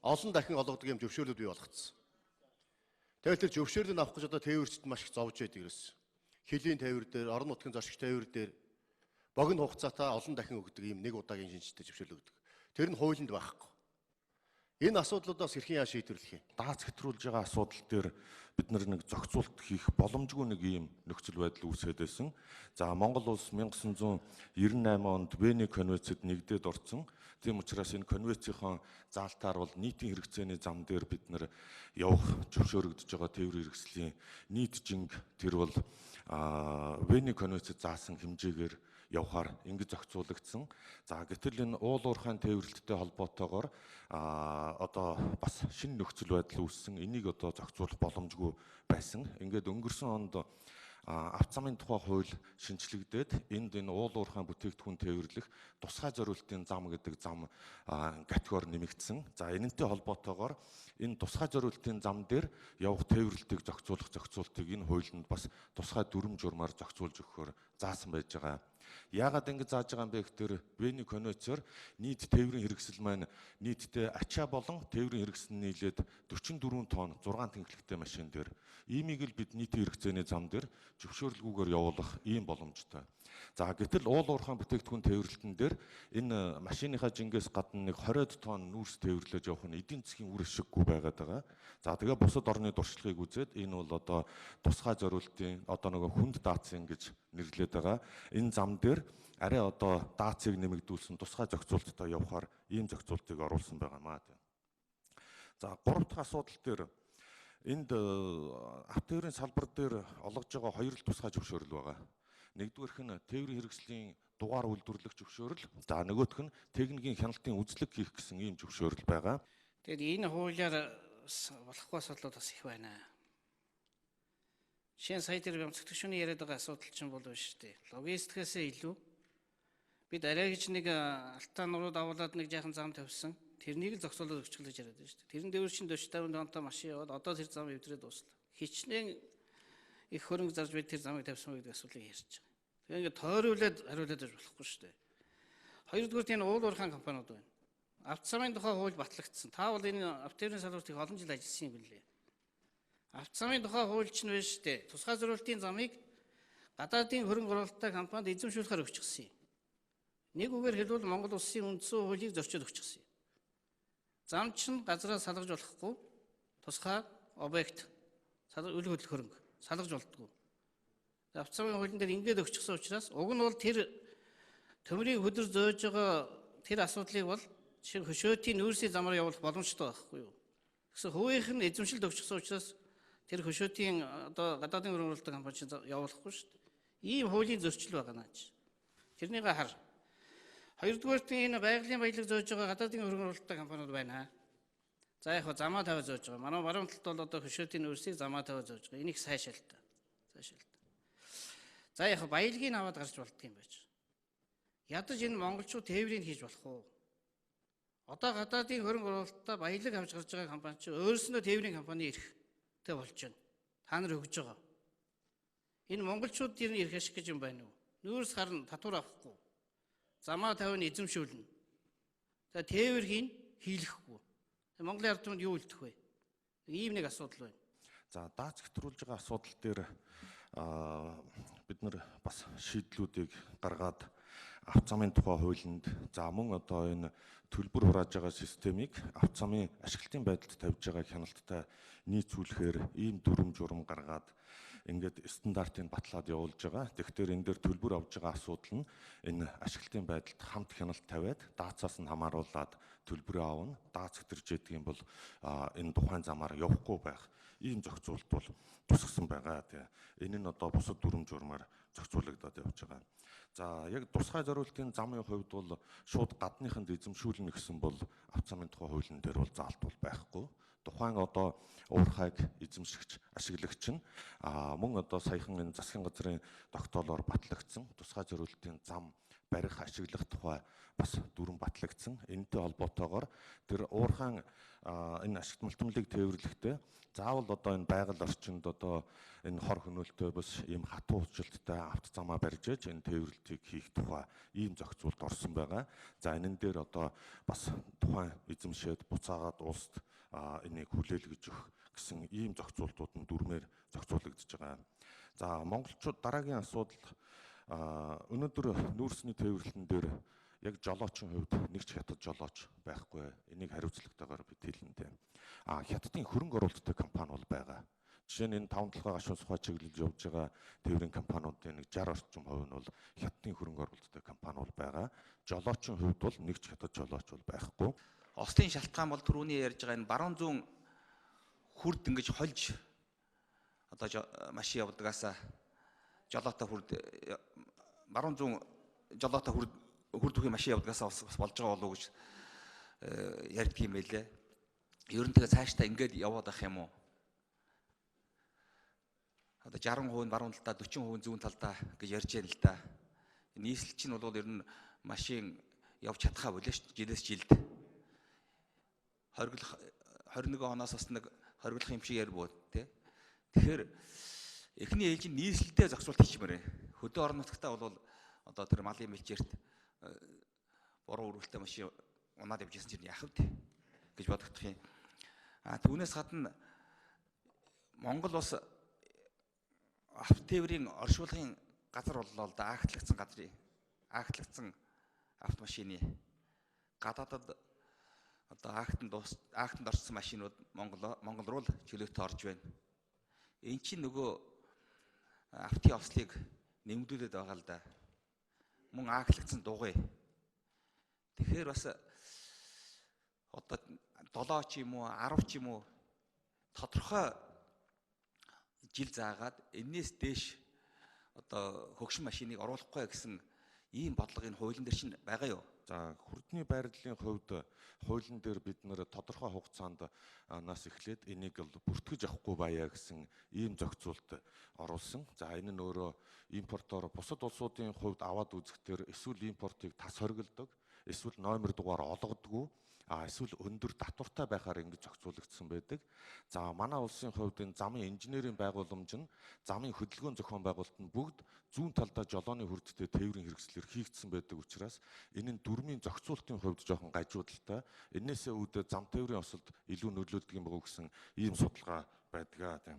Speaker 3: олон дахин олгодог юм зөвшөөрлүүд бий болгоцсон. Тэгэл тэр зөвшөөрлийг авах гэж тээвэрчд маш их зовж байдаг ерөөс. Хилийн тээвэр дээр, орон нутгийн зорчигч тээвэр дээр богино хугацаатай олон дахин өгдөг ийм нэг удаагийн шинжтэй зөвшөөрөл өгдөг. Тэр нь хуулинд байхгүй. Энэ асуудлуудаас хэрхэн яаж шийдвэрлэх юм? Даац хэтрүүлж байгаа асуудал дээр
Speaker 4: бид нэг зохицуулт хийх боломжгүй нэг ийм нөхцөл байдал үүсээд байсан. За Монгол улс 1998 онд Вений конвенцэд нэгдээд орсон. Тийм учраас энэ конвенцийн заалтаар бол нийтийн хэрэгцээний зам дээр бид явах зөвшөөрөгдөж байгаа тээврийн хэрэгслийн нийт жинг тэр бол Вений конвенцэд заасан хэмжээгээр явахаар ингэж зохицуулагдсан. За гэтэл энэ уул уурхайн тээвэрлэлттэй холбоотойгоор одоо бас шинэ нөхцөл байдал үүссэн. Энийг одоо зохицуулах боломжгүй байсан. Ингээд өнгөрсөн онд авто замын тухай хууль шинжлэгдээд энэ уул уурхайн бүтээгдэхүүн тээвэрлэх тусгай зориултын зам гэдэг зам категори нэмэгдсэн. За энэнтэй холбоотойгоор энэ тусгай зориултын зам дээр явах тээвэрлэлтийг зохицуулах зохицуултыг энэ хуулинд бас тусгай дүрм журмаар зохицуулж өгөхөөр заасан байж байгаа. Яагаад ингэж зааж байгаа юм бэ гэхээр Вений конвенцээр нийт тээврийн хэрэгсэл маань нийтдээ ачаа болон тээврийн хэрэгсэл нийлээд 44 тонн 6 тэнхлэгтэй машин дээр иймийг л бид нийтийн хэрэгцээний зам дээр зөвшөөрлгүйгээр явуулах ийм боломжтой. За гэтэл уул уурхайн бүтээгдэхүүн тээвэрлэлтэн дээр энэ машиныхаа жингээс гадна нэг 20 тонн нүүрс тээвэрлэж явах нь эдийн засгийн үр ашиггүй байгаад байгаа. За тэгээ бусад орны дуршлагыг үзээд энэ бол одоо тусгай зориултын одоо нөгөө хүнд даацын гэж нэрлэдэг байгаа. Энэ зам дээр арай одоо даацыг нэмэгдүүлсэн тусгай зохицуулттай явахаар ийм зохицуултыг оруулсан байгаамаа. За гурав дахь асуудал дээр энд автотээврийн салбар дээр олгож байгаа хоёр л тусгай зөвшөөрөл байгаа. Нэгдүгээрх нь тээврийн хэрэгслийн дугаар үйлдвэрлэх зөвшөөрөл. За нөгөөх нь техникийн хяналтын үзлэг хийх гэсэн ийм зөвшөөрөл байгаа.
Speaker 5: Тэгээд энэ хуулиар болохгүй асуудлууд бас их байна. Жишээ нь сая тэр бямцгтгшүүний яриад байгаа асуудал чинь бол биш шүү дээ. Логистикээс илүү бид арай гэж нэг алтаа нурууд авуулаад нэг жаахан зам тавьсан. Тэрнийг л зохицуулаад өгч гэж яриад байна шүү дээ. Тэрэн дээр чинь 40-50 тонтой машин яваад одоо тэр зам эвдрээд дуслаа. Хичнээн их хөрөнгө зарж бид тэр замыг тавьсан гэдэг асуулыг ярьж байгаа. Тэгээ ингээд тойруулаад хариулаад байж болохгүй шүү дээ. Хоёрдугаар энэ уул уурхайн компаниуд байна. Авто замын тухай хууль батлагдсан. Та бол энэ автотээврийн салбарт их олон жил ажилласан юм билээ. Авто замын тухай хууль чинь байна шүү дээ. Тусгай зориултын замыг гадаадын хөрөнгө оруулалттай компанид эзэмшүүлэхээр өгчихсөн юм. Нэг үгээр хэлбэл Монгол улсын үндсэн хуулийг зөрчиж өгчихсөн юм. Зам чинь газраа салгаж болохгүй. Тусгай объект үл хөдлөх хөрөнгө салгаж болтгоо. Авто замын хуулийн дээр ингээд өгчихсөн учраас уг нь бол тэр төмрийг хөдөр зөөж байгаа тэр асуудлыг бол жишээ нь хөшөөтийн нүүрсийн замаар явуулах боломжтой байхгүй юу? Гэсэн хувийнх нь эзэмшилд өгчихсөн учраас тэр хөшөөтийн одоо гадаадын хөрөнгө оруулалтын компани чинь явуулахгүй шүү дээ. Ийм хуулийн зөрчил байгаа наач. Тэрнийг хар. Хоёрдугаарт энэ байгалийн баялаг зөөж байгаа гадаадын хөрөнгө оруулалтын компаниуд байна. За яг замаа тавиа зөөж байгаа. Манай баруун талд бол одоо хөшөөтийн нүүрсийг замаа тавиа зөөж байгаа. Энийг сайшаалтаа. За яг баялагийг аваад гарч болдго юм байж. Ядаж энэ монголчууд тээврийг хийж болох уу? Одоо гадаадын хөрөнгө оруулалтаа баялаг авч гарч байгаа компани чинь өөрснөө тээврийн компани ирэхтэй болж байна. Та нар өгж байгаа. Энэ монголчууд тэр ирэх ашиг гэж юм байна уу? Нүүрс харна татвар авахгүй. Замаа тавина эзэмшүүлнэ. За тээвэр хийн хийлэхгүй. Монголын ард түмэнд юу үлдэх вэ? Ийм нэг асуудал байна.
Speaker 4: За дац хэтрүүлж байгаа асуудал дээр бид нар бас шийдлүүдийг гаргаад авто замын тухай хуулинд за мөн одоо энэ төлбөр хурааж байгаа системийг авто замын ашиглалтын байдалд тавьж байгаа хяналттай нийцүүлэхээр ийм дүрм журам гаргаад ингээд стандартыг батлаад явуулж байгаа. Тэгэхээр энэ дээр төлбөр авж байгаа асуудал нь энэ ашиглалтын байдалд хамт хяналт тавиад даацаас нь хамааруулаад төлбөрөө авна. Даац хэтэрж яддаг юм бол энэ тухайн замаар явахгүй байх. Ийм зохицуулт бол тусгсан байгаа. Энэ нь одоо бусад дүрм журмаар зохицуулагдаад явж байгаа. За яг тусгай зориултын замын хувьд бол шууд гадныханд эзэмшүүлнэ гэсэн бол авто замын тухай хуулийн дээр бол заалт бол байхгүй. Тухайн одоо уурхайг эзэмшигч ашиглагч нь мөн одоо саяхан энэ засгийн газрын тогтоолоор батлагдсан тусгай зориултын зам барих ашиглах тухай бас дүрм батлагдсан. Энэтэй холбоотойгоор тэр уурхайн энэ ашигт мултимлыг тээвэрлэхдээ заавал одоо энэ байгаль орчинд одоо энэ хор хөнөөлтөй бас ийм хатуу уучлалттай авто замаа барьж ээж энэ тээвэрлэлтийг хийх тухай ийм зохицуулт орсон байгаа. За энэ дээр одоо бас тухайн эзэмшээд буцаагаад улсад энийг хүлээлгэж өгөх гэсэн ийм зохицуултууд нь дүрмээр зохицуулагдж байгаа. За монголчууд дараагийн асуудал өнөөдөр нүүрсний тээвэрлэлтэн дээр яг жолоочийн хувьд нэг ч хятад жолооч байхгүй. Энийг хариуцлагатайгаар бид хэлнэ. Хятадын хөрөнгө оруулалттай компани бол байгаа. Жишээ нь энэ 5 толгой гашуун сухай чиглэлд явж байгаа тээврийн компаниудын нэг 60 орчим хувь нь бол хятадын хөрөнгө оруулалттай компани бол байгаа. Жолоочийн хувьд бол нэг ч хятад жолооч бол байхгүй.
Speaker 6: Ослын шалтгаан бол түрүүний ярьж байгаа энэ баруун зүүн хүрд ингэж хольж одоо машин явдгаасаа жолоотой хүрд баруун зүүн жолоотой хүрд бүхий машин явдгаасаа бас болж байгаа болов уу гэж ярьдаг юм байлээ. Ер нь тэгээ цаашдаа ингэж яваад ах юм уу? Одоо 60% баруун талдаа 40% зүүн талдаа гэж ярьж байна л да. Нийслэл чинь бол ер нь машин явж чадхаа болоо шүү дээ. Жилээс жилд. 21 оноос бас нэг хориглох юм шиг ярь бод тий. Тэгэхээр эхний ээлжийн нийслэлдээ зохицуулт хиймээр. Хөдөө орон нутгатаа бол одоо тэр малын мэлчээрт буруу өргөлтэй машин унаад явж ирсэн чинь яах вэ гэж бодогдох юм. Түүнээс гадна Монгол бас автотээврийн оршуулгын газар боллоо л да, агтлагдсан автомашины гадаадад одоо агтанд орсон машинууд Монгол руу л чөлөөтэй орж байна. Энд чинь нөгөө автын ослыг нэмэгдүүлээд байгаа л да. Мөн агтлагдсан дугуй. Тэгэхээр бас одоо 7 ч юм уу 10 ч юм уу тодорхой жил заагаад энээс дээш одоо хөгшин машиныг оруулахгүй гэсэн ийм бодлого энэ хуулийн дээр чинь байгаа юу?
Speaker 4: За хүрдний байрлалын хувьд хуулийн дээр бид нэр тодорхой хугацаанд нас эхлээд энийг бүртгэж авахгүй байя гэсэн ийм зохицуулт оруулсан. За энэ нь өөрөө импортоор бусад улсуудын хувьд аваад үзэхдээ эсвэл импортыг тас хоригддог, эсвэл номер дугаар олгодгүй, эсвэл өндөр татвартай байхаар ингэж зохицуулагдсан байдаг. За манай улсын хувьд энэ замын инженерийн байгууламж нь замын хөдөлгөөн зохион байгуулалт нь бүгд зүүн талдаа жолооны хүрдтэй тээврийн хэрэгслэр хийгдсэн байдаг учраас энэ нь дүрмийн зохицуултын хувьд жоохон гажуудалтай. Энээсээ үүдээ зам тээврийн осолд илүү нөлөөлдөг юм байгаа гэсэн ийм судалгаа байдаг тийм.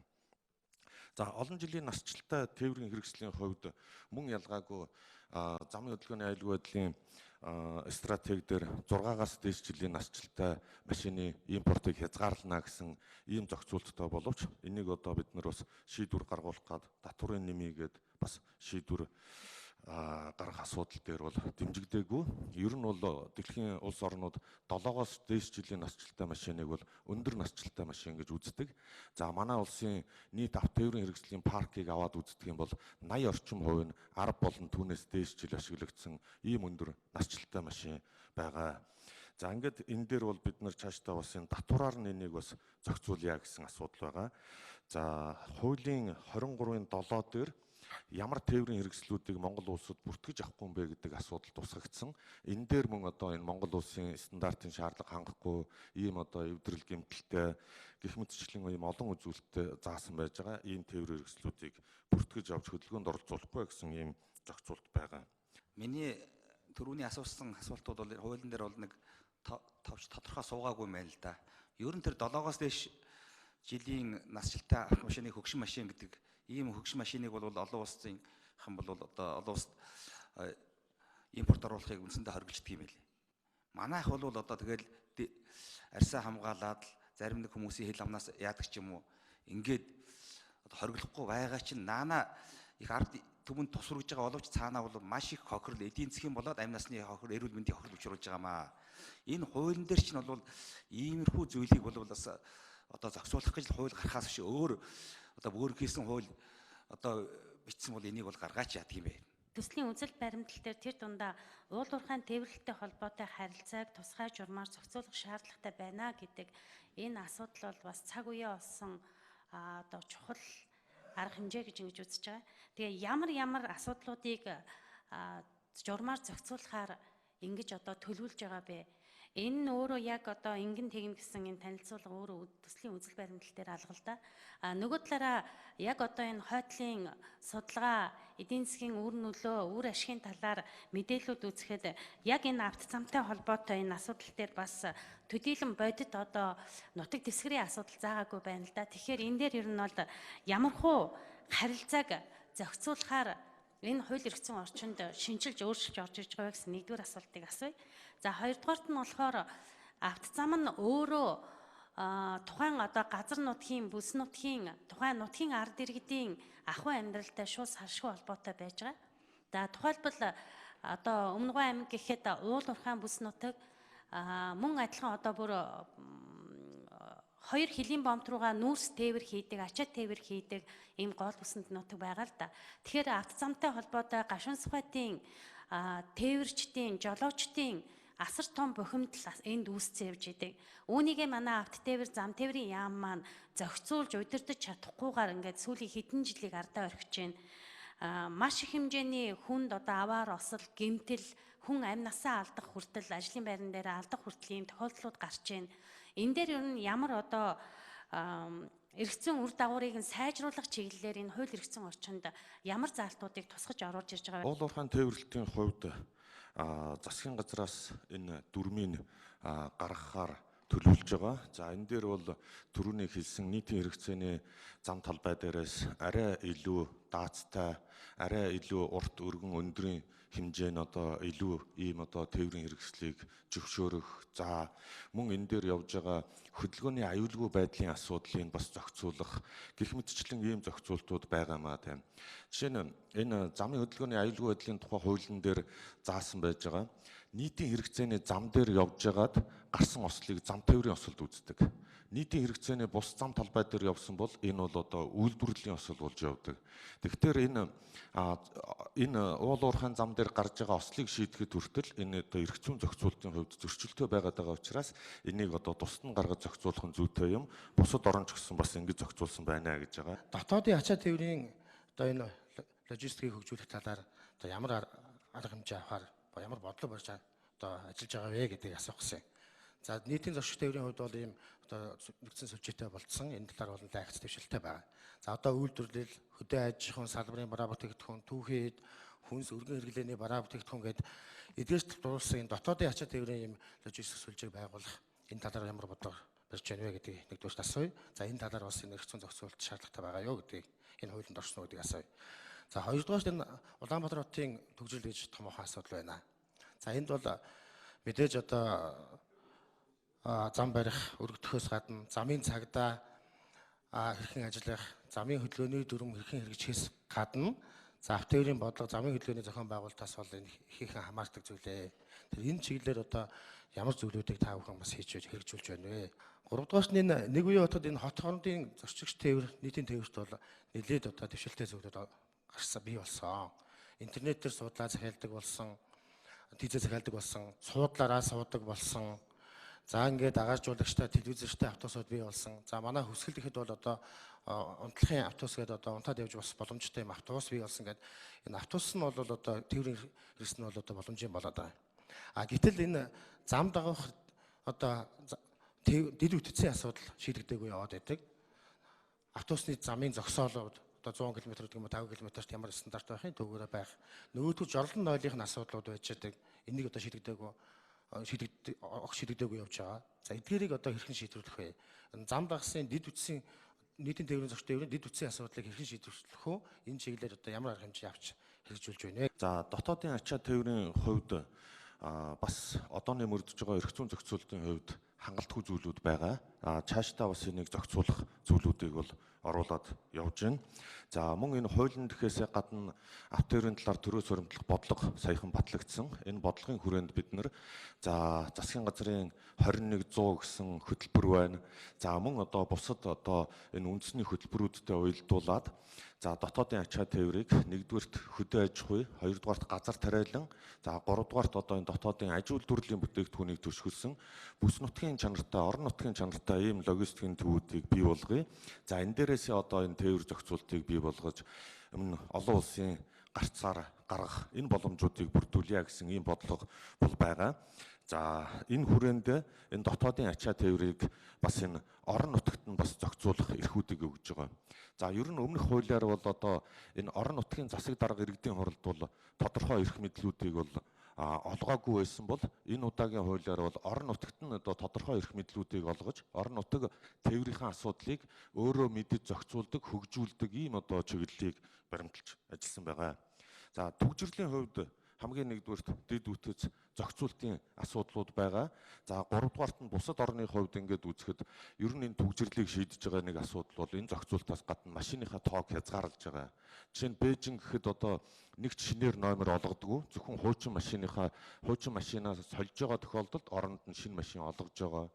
Speaker 4: За олон жилийн насжилттай тээврийн хэрэгслийн хувьд мөн ялгаагүй замын хөдөлгөөний аюулгүй байдлын стратеги дээр 6-аас дээш жилийн насжилттай машины импортыг хязгаарлана гэсэн ийм зохицуулттай боловч энийг одоо бид нар бас шийдвэр гаргуулах гад татварын нэмийгээд бас шийдвэр гарах асуудал дээр бол дэмжигдээгүй. Ер нь бол дэлхийн улс орнууд 7-оос дээш жилийн насжилттай машиныг бол өндөр насжилттай машин гэж үздэг. За манай улсын нийт автотээврийн хэрэгслийн паркийг аваад үздэг юм бол 80 орчим хувь нь 10 болон түүнээс дээш жил ашиглагдсан ийм өндөр насжилттай машин байгаа. За ингээд энэ дээр бол бид нар цаашдаа бас энэ татвараар нь энийг бас зохицуулъя гэсэн асуудал байгаа. За хуулийн 23-7 дээр ямар тээврийн хэрэгслүүдийг Монгол улсад бүртгэж авахгүй юм бэ гэдэг асуудал тусгагдсан. Энэ дээр мөн одоо энэ Монгол улсын стандартын шаардлага хангахгүй ийм одоо эвдрэл гэмтэлтэй гэх мэтчлэн ийм олон үзүүлэлттэй заасан байж байгаа. Ийм тээврийн хэрэгслүүдийг бүртгэж авч хөдөлгөөнд оролцуулахгүй гэсэн ийм зохицуулт байгаа.
Speaker 6: Миний түрүүний асуусан асуултууд бол хуулийн дээр бол нэг товч тодорхой суугаагүй юм байна л да. Ер нь тэр 7-оос дээш жилийн насжилттай автомашины хөгшин машин гэдэг ийм хөгшин машиныг бол олон улсын хан бол одоо олон улсад импорт оруулахыг үндсэндээ хоригддаг юм байлээ. Манайх бол одоо тэгэл арьсаа хамгаалаад зарим нэг хүмүүсийн хэл амнаас яадаг ч юм уу ингээд одоо хоригдлохгүй байгаа чинь наана их ард түмэнд тусрагж байгаа боловч цаанаа бол маш их хохирол эдийн засгийн болоод амь насны хохирол эрүүл мэндийн хохирол учруулж байгаамаа. Энэ хуулийн дээр чинь бол иймэрхүү зүйлийг бол бас одоо зохицуулах гэж хууль гаргахаас биш өөр одоо бүр хийсэн хууль одоо бичсэн бол энийг бол гаргаач яадаг юм бэ?
Speaker 7: Төслийн үзэл баримтлал дээр тэр дундаа уул уурхайн тээвэрлэлтэй холбоотой харилцааг тусгай журмаар зохицуулах шаардлагатай байна гэдэг энэ асуудал бол бас цаг үеэ олсон одоо чухал арга хэмжээ гэж ингэж үзэж байгаа. Тэгээ ямар асуудлуудыг журмаар зохицуулахаар ингэж одоо төлөвлөж байгаа бэ? Энэ нь өөрөө яг одоо ингэн тэгнэ гэсэн энэ танилцуулга өөрөө төслийн үзэл баримтлал дээр алгалдаа. Нөгөө талаараа яг одоо энэ хойдлын судалгаа, эдийн засгийн үр нөлөө, үр ашигын талаар мэдээлэлүүд үзэхэд яг энэ авто замтай холбоотой энэ асуудал дээр бас төдийлөн бодит одоо нутаг дэвсгэрийн асуудал заагаагүй байна л да. Тэгэхээр энэ дээр ер нь бол ямархуу харилцааг зохицуулахаар энэ хууль эрх зүйн орчинд шинжилж өөрчилж орж иж байгаа гэсэн нэгдүгээр асуултыг асууя. За хоёрдугаарт нь болохоор авто зам нь өөрөө тухайн одоо газар нутгийн бүс нутгийн тухайн нутгийн ард иргэдийн ахуй амьдралтай шууд салшгүй холбоотой байж байгаа. За тухайлбал одоо Өмнөгөө аймаг гэхэд уул уурхайн бүс нутаг мөн адилхан одоо бүр хоёр хилийн бомт руугаа нүүрс тээвэр хийдэг, ачаа тээвэр хийдэг ийм гол бүсэнд нутаг байгаа л да. Тэгэхээр авто замтай холбоотой гашуун сухатын тээвэрчдийн, жолоочдын асар том бухимдал энд үүсцэн явж идэг. Үүнийгээ манай авто тээвэр, зам тээврийн яам маань зохицуулж удирдах чадахгүйгээр ингээд сүүлийн хэдэн жилиг ардаа орхиж байна. Маш их хэмжээний хүнд одоо аваар осол, гэмтэл, хүн амь насаа алдах хүртэл, ажлын байран дээр алдах хүртэл ийм тохиолдлууд гарч байна. Энэ дээр ер нь ямар одоо эргэцэн үр дагаврыг нь сайжруулах чиглэлээр энэ хууль эргэцэн орчинд ямар заалтуудыг тусгаж оруулж ирж байгаа вэ?
Speaker 4: Уул уурхайн тээвэрлэлтийн хувьд засгийн газраас энэ дүрмийг гаргахаар төлөвлөж байгаа. За энэ дээр бол түрүүний хэлсэн нийтийн хэрэгцээний зам талбай дээрээс арай илүү даацтай, арай илүү урт өргөн өндрийн хэмжээ нь одоо илүү ийм одоо тээврийн хэрэгслийг зөвшөөрөх. За мөн энэ дээр явж байгаа хөдөлгөөний аюулгүй байдлын асуудлыг бас зохицуулах гэх мэтчлэн ийм зохицуултууд байгаамаа тийм. Жишээ нь энэ замын хөдөлгөөний аюулгүй байдлын тухай хуулийн дээр заасан байж байгаа. Нийтийн хэрэгцээний зам дээр явж байгаад гарсан ослыг зам тээврийн осолд үздэг. Нийтийн хэрэгцээний бус зам талбай дээр явсан бол энэ бол одоо үйлдвэрлэлийн осол болж явдаг. Тэгэхээр энэ уул уурхайн зам дээр гарч байгаа ослыг шийдэхэд хүртэл энэ одоо эрх зүйн зохицуултын хувьд зөрчилтэй байгаад байгаа учраас энийг одоо тусад нь гаргаж зохицуулах нь зүйтэй юм. Бусад орнч гэсэн бас ингэж зохицуулсан байна гэж байгаа.
Speaker 8: Дотоодын ачаа тээврийн одоо энэ логистикийг хөгжүүлэх талаар одоо ямар арга хэмжээ авахар ямар бодлого барьж одоо ажиллаж байгаа вэ гэдгийг асуух гэсэн. За нийтийн зочид тээврийн хувьд бол ийм одоо нэгдсэн сүлжээтэй болцсон энэ талаар бол айхц дэвшилтэй байна. За одоо үйлдвэрлэл, хөдөө аж ахуйн салбарын бараа бүтээгдэхүүн, түүхэд, хүнс өргөн хэрэглээний бараа бүтээгдэхүүн гээд эдгээрч дууссан энэ дотоодын ачаа тээврийн ийм логистик сүлжээг байгуулах энэ талаар ямар бодлого барьж байна вэ гэдгийг нэгдүгээр асууя. За энэ талаар бас энэ эрх зүйн зохицуулалт шаардлагатай байгаа юу гэдгийг энэ хуулинд орсон уу гэдгийг асууя. За хоёрдугаар энэ Улаанбаатар хотын төгжрөл гэж томоохон асуудал байна. За энд бол мэдээж одоо зам барих өргөдөхөөс гадна замын цагдаа хэрхэн ажиллах, замын хөдөлгөөний дүрм хэрхэн хэрэгжихээс гадна за авто тээврийн бодлого, замын хөдөлгөөний зохион байгуулалтаас бол энэ ихэнх хамаардаг зүйлээ. Тэр энэ чиглэлээр одоо ямар зүйлүүдийг та бүхэн бас хийж хэрэгжүүлж байна вэ? Гуравдугаарт нь нэг үеийн хотод энэ хот хоорондын зорчигч тээвэр, нийтийн тээвэрт бол нэлээд одоо дэвшилтэй зүйлүүд гарсан, бий болсон. Интернетээр суудлаа захиалдаг болсон, дизель захиалдаг болсон, суудлаараа суудаг болсон. За ингээд агааржуулагчтай, телевизэртэй автобусууд бий болсон. За манай хөсгөл ихэд бол одоо унтлахын автобус гэдэг одоо унтаад явж бас боломжтой юм автобус бий болсон гэдэг. Энэ автобус нь бол одоо тээврийн хэрэгс нь бол одоо боломжийн болоод байгаа. Гэтэл энэ зам дагах одоо дэд үтцийн асуудал шийдэгдээгүй яваад байдаг. Автобусны замын зогсоолууд одоо 100 км гэх юм уу 5 км-т ямар стандарт байхын төвгөрөө байх. Нөгөөдгөө жорлон нойлын асуудлууд байж байгаа. Энийг одоо шийдэгдээгүй явж байгаа. За эдгээрийг одоо хэрхэн шийдвэрлэх вэ? Зам дагсан дэд үтсийн нийтийн тээврийн зочид тээврийн дэд үтсийн асуудлыг хэрхэн шийдвэрлэх вэ? Энэ чиглэлээр одоо ямар арга хэмжээ авч хэрэгжүүлж байна вэ?
Speaker 4: За дотоодын ачаа тээврийн хувьд бас одооны мөрдөж байгаа эрх зүйн зохицуулалтын хувьд хангалтгүй зүйлүүд байгаа. Цаашдаа бас энийг зохицуулах зүйлүүдийг бол оруулаад явж байна. За мөн энэ хуулийн дэхээс гадна авто тээврийн талаар төрөөс хуримтлах бодлого саяхан батлагдсан. Энэ бодлогын хүрээнд бид нэр засгийн газрын 2100 гэсэн хөтөлбөр байна. За мөн одоо бусад одоо энэ үндэсний хөтөлбөрүүдтэй уялдуулаад дотоодын ачаа тээврийг нэгдүгээрт хөдөө аж ахуй, хоёрдугаарт газар тариалан, гуравдугаарт одоо энэ дотоодын аж үйлдвэрлэлийн бүтээгдэхүүнийг төсгөлсөн бүс нутгийн чанартай, орон нутгийн чанартай ийм логистикийн төвүүдийг бий болгоё. За энэ дээрээс одоо энэ тээвэр зохицуултыг бий болгож өмнө олон улсын гарцаар гаргах энэ боломжуудыг бүрдүүлье гэсэн ийм бодлого бол байгаа. За энэ хүрээнд энэ дотоодын ачаа тээврийг бас энэ орон нутагт нь бас зохицуулах эрхүүдийг өгж байгаа. За ер нь өмнөх хуулиар бол одоо энэ орон нутгийн засаг дарга иргэдийн хуралд бол тодорхой эрх мэдлүүдийг бол олгоогүй байсан бол энэ удаагийн хуулиар бол орон нутагт нь одоо тодорхой эрх мэдлүүдийг олгож орон нутаг тээврийн асуудлыг өөрөө мэдэж зохицуулдаг, хөгжүүлдэг ийм одоо чиглэлийг баримталж ажилласан байгаа. За төгжрлийн хувьд хамгийн нэгдүгээрт дэд үтц зохицуултын асуудлууд байгаа. За 3 дугаарт нь бусад орны хувьд ингээд үзэхэд ер нь энэ түгжирлийг шийдэж байгаа нэг асуудал бол энэ зохицуултаас гадна машиныхаа тоог хязгаарлаж байгаа. Жишээ нь Бээжин гэхэд одоо нэгт шинээр номер олгодгүй, зөвхөн хуучин машинаас сольж байгаа тохиолдолд оронд нь шинэ машин олгож байгаа.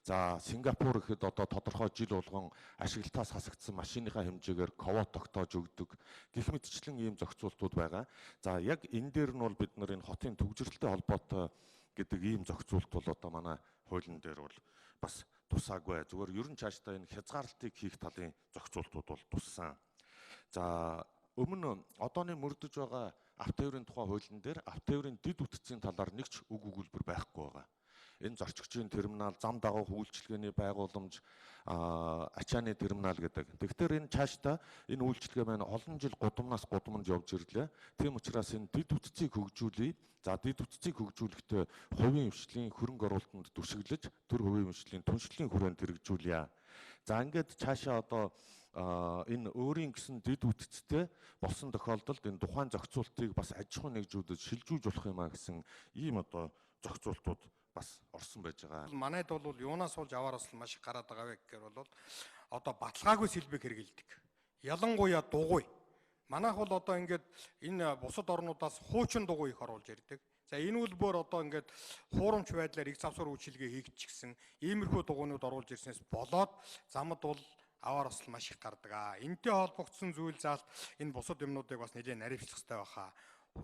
Speaker 4: За Сингапур гэхэд одоо тодорхой жил болгон ашиглалтаас хасагдсан машиныхаа хэмжээгээр квот тогтоож өгдөг. Гэх мэтчлэн ийм зохицуултууд байгаа. За яг энэ дээр нь бол бид нар энэ хотын түгжирэлтэй холбоотой гэдэг ийм зохицуулт бол одоо манай хуулийн дээр бол бас тусаагүй. Зүгээр ер нь цаашдаа энэ хязгаарлалтыг хийх талын зохицуултууд бол туссан. За өмнө одооны мөрдөж байгаа автотээврийн тухай хуулийн дээр автотээврийн дэд үтцийн талаар нэг ч үг өгүүлбэр байхгүй байгаа. Энэ зорчигчийн терминал, зам дагах үйлчилгээний байгууламж, ачааны терминал гэдэг. Тэгэхээр энэ цаашдаа энэ үйлчилгээ маань олон жил гудамнаас гудамд явж ирлээ. Тийм учраас энэ дэд үтцийг хөгжүүлье. За дэд үтцийг хөгжүүлэхдээ хувийн хвшлийн хөрөнгө оруулалтанд түшиглэж, төр хувийн хвшлийн түншлэлийн хүрээнд хэрэгжүүлье. За ингээд цаашаа одоо энэ өөрийн гэсэн дэд үтцтэй болсон тохиолдолд энэ тухайн зохицуултыг бас аж ахуйн нэгжүүдэд шилжүүлж болох юмаа гэсэн ийм одоо зохицуултууд бас орсон байж байгаа.
Speaker 9: Манайд бол юунаас болж аваараас л маш их гараад байгаа вэ гэхээр бол одоо баталгаагүй сэлбэг хэрэгэлдэг. Ялангуяа дугуй. Манайх бол одоо ингээд энэ бусад орнуудаас хуучин дугуй их оруулж ирдэг. За энэ үлбээр одоо ингээд хуурамч байдлаар их завсар үйлчилгээ хийгдчихсэн иймэрхүү дугуйнууд оруулж ирснээс болоод замд бол аваар осол маш их гардаг. Энтэй холбогдсон зүйл заалт энэ бусад юмнуудыг бас нэлээд наривчлах хэрэгтэй байхаа.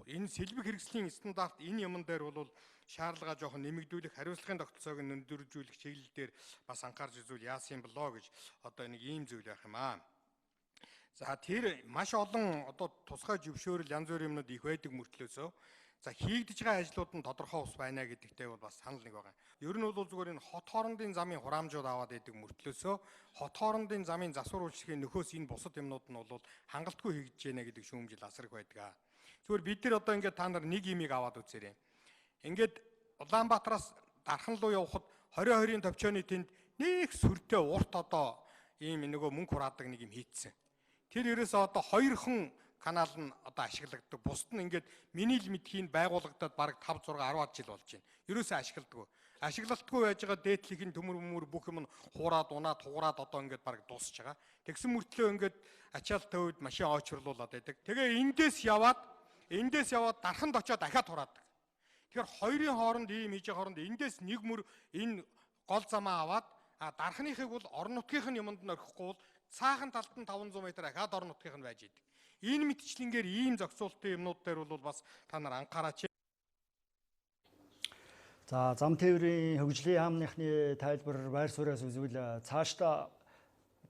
Speaker 9: Энэ сэлбэг хэрэгслийн стандарт энэ юмн дээр бол шаардлага жоохон нэмэгдүүлэх, хариуцлагын тогтолцоог өндөрлүүлэх чиглэл дээр бас анхаарч үзвэл яасан болоо гэж одоо нэг ийм зүйл байх юм аа. За тэр маш олон одоо тусгай зөвшөөрөл янз бүрийн юмнууд их байдаг мөртлөөсөө за хийгдэж байгаа ажлууд нь тодорхой ус байна гэдэгтэй бол бас санал нэг байгаа. Ер нь бол зүгээр энэ хот хоорондын замын хураамжууд аваад байдаг мөртлөөсөө хот хоорондын замын засвар үйлчлэгийн нөхөөс энэ бусад юмнууд нь бол хангалтгүй хийгдэж байна гэдэг шүүмжил асар их байдаг. Зүгээр бид нар одоо ингээд та нар нэг имийг аваад үзээрэй. Ингээд Улаанбаатараас Дархан руу явхад 2020-ийн төвчөөний тэнд нэг сүртэй урт одоо ийм нөгөө мөнгө хураадаг нэг юм хийцсэн. Тэр ерөөсөө одоо 2хан канал нь одоо ашиглагддаг. Бусд нь ингээд миний л мэдхийн байгуулагдаад бараг 5 6 10 жил болж байна. Ерөөсөө ашигладаггүй. Ашиглалтгүй байж байгаа дээдлийнх нь төмөр бүх юм хуураад унаад хуураад одоо ингээд бараг дуусч байгаа. Тэгсэн мөртлөө ингээд ачаал төвд машин очрлуулаад байдаг. Тэгээ эндээс яваад Дарханд очиод дахиад хураадаг. Тэгэхээр хоёрын хооронд ийм хийж байгаа хооронд эндээс нэг мөр энэ гол замаа аваад дархныхыг бол орон нутгийнх нь юмд нь орхихгүй бол цаахан талд нь 500 м ахаад орон нутгийнх нь байж идэг. Энэ мэтчлэнгээр ийм зохицуултын юмнууд дээр бол бас та нар анхаараач.
Speaker 1: За зам тээврийн хөгжлийн яамныхны тайлбар байр сууриас үзвэл цаашдаа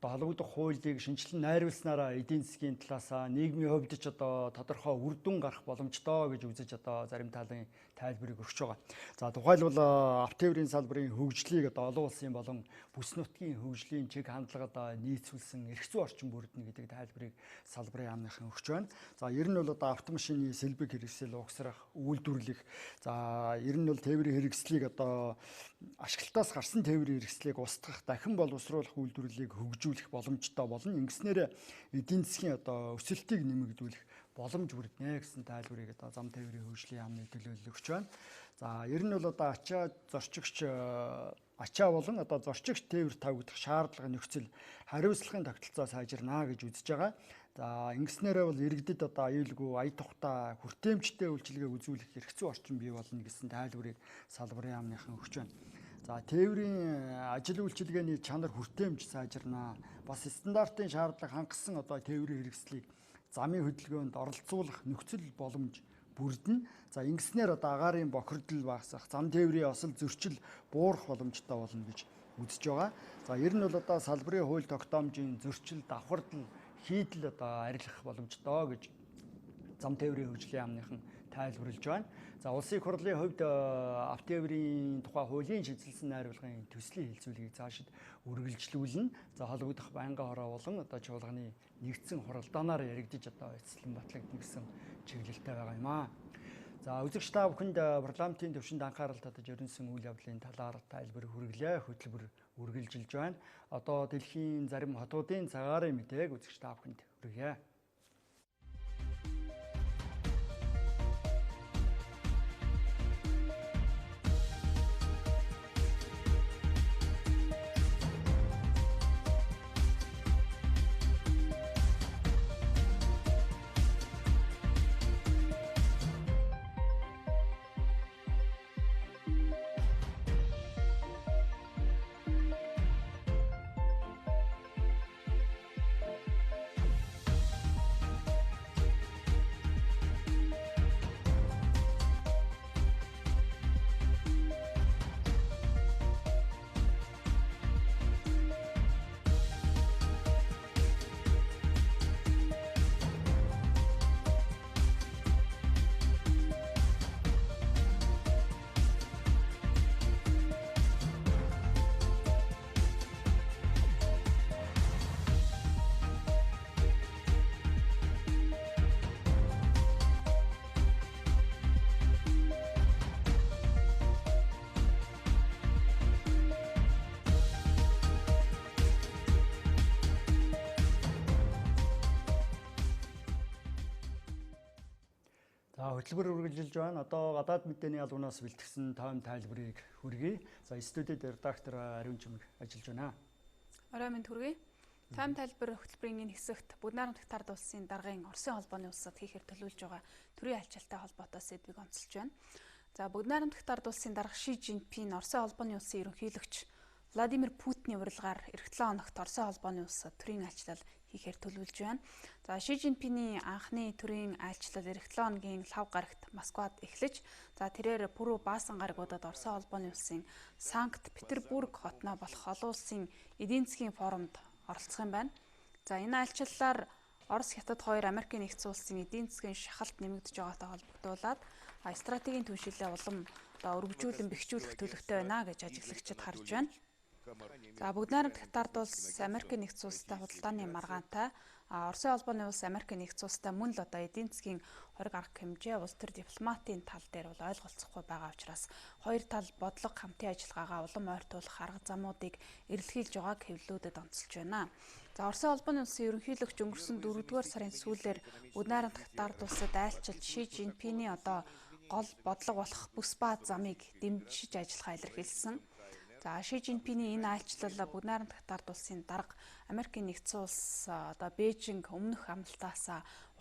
Speaker 1: холбогдох хуулийг шинжилэн найруулснараа эдийн засгийн талаас нийгмийн хувьд ч одоо тодорхой үр дүн гарах боломжтой гэж үзэж одоо зарим талын тайлбарыг өгч байгаа. За тухайлбал автотээврийн салбарын хөгжлийг одоо олон улсын болон бүс нутгийн хөгжлийн чиг хандлагад нийцүүлсэн эрх зүйн орчин бүрдэнэ гэдэг тайлбарыг салбарын яамныхан өгч байна. За ер нь бол одоо автомашины сэлбэг хэрэгсэл угсрах, үйлдвэрлэх, за ер нь бол тээврийн хэрэгслийг одоо ашиглалтаас гарсан тээврийн хэрэгслийг устгах, дахин боловсруулах үйлдвэрлэлийг хөгжүүлэх боломжтой болно. Ингэснээр эдийн засгийн одоо өсөлтийг нэмэгдүүлэх боломж бүрднэ гэсэн тайлбарыг одоо зам тээврийн хөгжлийн яамны төлөөлөл өгч байна. За ер нь бол одоо ачаа болон одоо зорчигч тээвэр тавигдах шаардлага нөхцөл хариуцлагын тогтолцоо сайжирнаа гэж үзэж байгаа. За ингэснээрээ бол иргэдэд одоо аюулгүй ая тухтай хүртээмжтэй үйлчилгээ үзүүлэх эрх зүйн орчин бий болно гэсэн тайлбарыг салбарын яамныхан өгч байна. За тээврийн ажил үйлчилгээний чанар хүртээмж сайжирнаа. Бас стандартын шаардлага хангасан одоо тээврийн хэрэгслийг замын хөдөлгөөнд оролцуулах нөхцөл боломж бүрдэнэ. За ингэснээр одоо агаарын бохирдол багасах, зам тээврийн осол зөрчил буурах боломжтой болно гэж үзэж байгаа. За ер нь бол одоо салбарын хууль тогтоомжийн зөрчил, давхардал, хийдэл одоо арилгах боломжтой гэж зам тээврийн хөгжлийн яамныхан тайлбарлаж байна. За улсын хурлын хувьд автотээврийн тухай хуулийн шийдэлсэн найруулгын төслийн хэлцүүлгийг цаашид үргэлжлүүлнэ. За холбогдох байнгын хороо болон одоо чуулганы нэгдсэн хуралдаанаар яригдж одоо эцэслэн батлагдана гэсэн чиглэлтэй байгаа юм аа. За үзэгч та бүхэнд парламентын төвшөнд анхаарал татаж өрнөсөн үйл явдлын талаар тайлбар хүргэлээ. Хөтөлбөр үргэлжилж байна. Одоо дэлхийн зарим хотуудын цагаарын мэдээг үзэгч та бүхэнд хүргье. За хөтөлбөр үргэлжилж байна. Одоо гадаад мэдээний албанаас бэлтгэсэн тойм тайлбарыг хүргэе. За студид редактор Ариун Чимэг ажиллаж байна.
Speaker 10: Орой минь хүргэе. Тойм тайлбар хөтөлбөрийн энэ хэсэгт Бүднайрамд Хятад улсын даргын Оросын холбооны улсад хийхээр төлөвлөж байгаа төрийн альчилтай холбоотой сэдвийг онцолж байна. За Бүднайрамд Хятад улсын дарга Ши Жинпин Оросын холбооны улсын ерөнхийлөгч Владимир Путиний урилгаар эх 7 хоногт Оросын холбооны улсад төрийн альчлал хийхээр төлөвлөж байна. За Ши Жинпиний анхны төрийн альчлал эх 7 хоногийн лав гарагт Москвад эхлэж, за тэрээр пүрэв баасан гарагуудад Оросын холбооны улсын Санкт Петербург хотноо болох олон улсын эдийн засгийн форумд оролцох юм байна. За энэ альчлалаар Орос Хятад хоёр Америкийн нэгдсэн улсын эдийн засгийн шахалт нэмэгдэж байгаатай холбогдуулаад стратегийн түншилээ улам өргөжүүлэн бэхжүүлэх төлөвтэй байна гэж ажиглагчид харж байна. За Бүднайрамд Хятад улс Америкийн нэгдсэн улстай худалдааны маргаантай, Оросын холбооны улс Америкийн нэгдсэн улстай мөн л эдийн засгийн хориг арга хэмжээ улс төр дипломатын тал дээр бол ойлголцохгүй байгаа учраас хоёр тал бодлого хамтын ажиллагаагаа улам ойртуулах арга замуудыг эрэлхийлж байгааг хэвлэлүүдэд онцолж байна. За Оросын холбооны улсын ерөнхийлөгч өнгөрсөн 4-р сарын сүүлээр Бүднайрамд Хятад улсад айлчилж Ши Жинпиний гол бодлого болох бүс ба замыг дэмжиж ажиллахаа илэрхийлсэн. За Ши Жинпиний энэ айлчлал Бүднайрамд Хятад улсын дарга Америкийн нэгдсэн улс Бээжинг өмнөх амлалтаас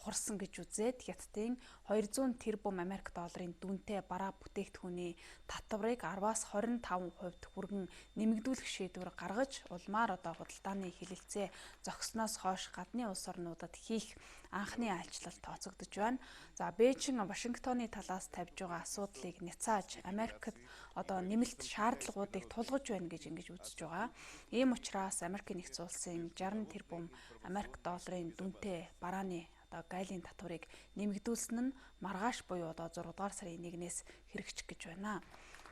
Speaker 10: ухарсан гэж үзээд Хятадын 200 тэрбум Америк долларын дүнтэй бараа бүтээгдэхүүний татварыг 10-аас 25% хүргэн нэмэгдүүлэх шийдвэр гаргаж улмаар худалдааны хилэлцээ зогсноос хойш гадны улс орнуудад хийх анхны айлчлал тооцогдож байна. За Бээжин Вашингтоны талаас тавьж байгаа асуудлыг няцааж Америкт нэмэлт шаардлагуудыг тулгаж байна гэж ингэж үзэж байгаа. Ийм учраас Америкийн нэгдсэн улсын 60 тэрбум Америк долларын дүнтэй барааны гайлын татварыг нэмэгдүүлсэн нь маргааш буюу 6 дугаар сарын 1-ээс хэрэгжих гэж байна.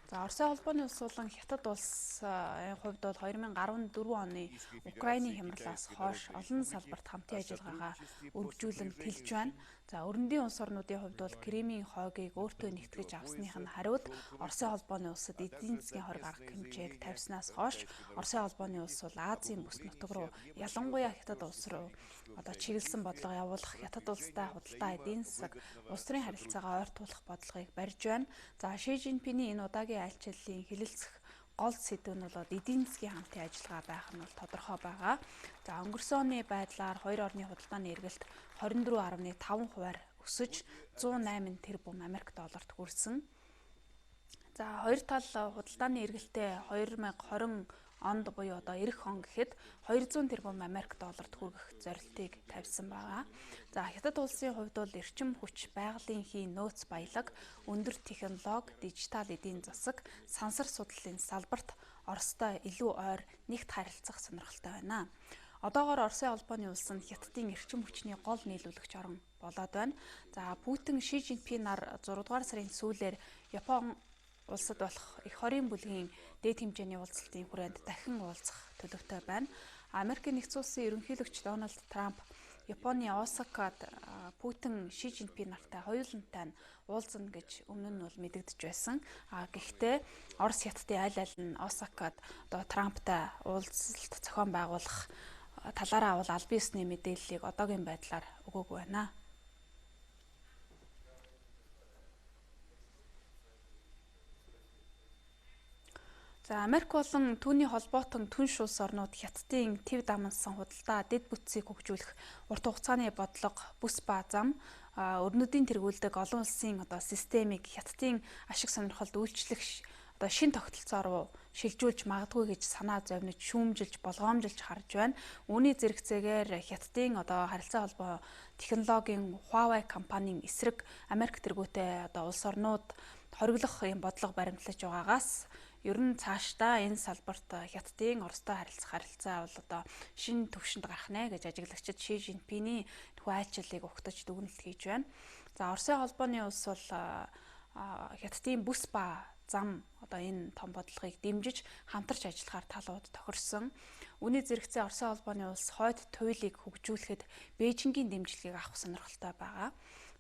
Speaker 10: За Оросын холбооны улс болон Хятад улсын хувьд бол 2014 оны Украины хямралаас хойш олон салбарт хамтын ажиллагаагаа өргөжүүлэн тэлж байна. За өрөндийн улс орнуудын хувьд бол Кремийн хойгийг өөртөө нэгтгэж авсных нь хариуд Оросын холбооны улсад эдийн засгийн хориг арга хэмжээг тавьснаас хойш Оросын холбооны улс бол Азийн бүс нутаг руу ялангуяа Хятад улс руу чиглэсэн бодлого явуулах, Хятад улстай худалдаа эдийн засаг, улс төрийн харилцаагаа ойртуулах бодлогыг барьж байна. За Ши Жинпиний энэ удаагийн айлчлалын хилэлцэх гол сэдв нь бол эдийн засгийн хамтын ажиллагаа байх нь бол тодорхой байгаа. За өнгөрсөн оны байдлаар хоёр орны худалдааны эргэлт 24.5% өсөж 108 тэрбум Америк долларт хүрсэн. За хоёр тал худалдааны эргэлтээ 2020 онд буюу эх он гэхэд 200 тэрбум Америк долларт хүргэх зорилтыг тавьсан байгаа. За Хятад улсын хувьд бол эрчим хүч, байгалийн хийн, нөөц баялаг, өндөр технологи, дижитал эдийн засаг, сансар судлалын салбарт Оростой илүү ойр нэгт харилцах сонирхолтой байна. Одоогоор Оросын холбооны улс нь Хятадын эрчим хүчний гол нийлүүлэгч орн болоод байна. За Путин Ши Жинпинаар 6 дугаар сарын сүүлээр Япон улсад болох эх хорийн бүлгийн дээд хэмжээний уулзалтын хүрээнд дахин уулзах төлөвтэй байна. Америкийн нэгдсэн улсын ерөнхийлөгч Дональд Трамп Японы Осакад Путин Ши Жинпин нартай хоёулантай уулзна гэж өмнө нь бол мэдэгдэж байсан. Гэхдээ Орос Хятадын аль нь Осакад Трамптай уулзалт зохион байгуулах талаараа бол аль биесний мэдээллийг одоогийн байдлаар өгөөгүй байна. За Америк болон түүний холбоотон түнш улс орнууд Хятадын төв дамнсан худалдаа дэд бүтцийг хөгжүүлэх урт хугацааны бодлого, бүс ба зам, өрнөдийн тэргүүлдэг олон улсын системийг Хятадын ашиг сонирхолд үйлчлэх шин тогтолцоо руу шилжүүлж магадгүй гэж санаа зовниж, шүүмжилж, болгоомжилж харж байна. Үүний зэрэгцээгээр Хятадын харилцаа холбоо технологийн Huawei компанийн эсрэг Америк тэргүүтэй улс орнууд хориглох юм бодлого баримтлаж байгаагаас ер нь цаашдаа энэ салбарт Хятадын Оростой харилцаа бол шинэ түвшинд гарах нэ гэж ажиглагчид Ши Жинпиний айлчлалыг угтаж дүгнэлт хийж байна. За Оросын холбооны улс бол Хятадын бүс ба зам энэ том бодлогыг дэмжиж хамтарч ажиллахаар талууд тохирсон. Үүний зэрэгцээ Оросын холбооны улс хойд туйлыг хөгжүүлэхэд Бээжингийн дэмжлэгийг авах сонирхолтой байгаа.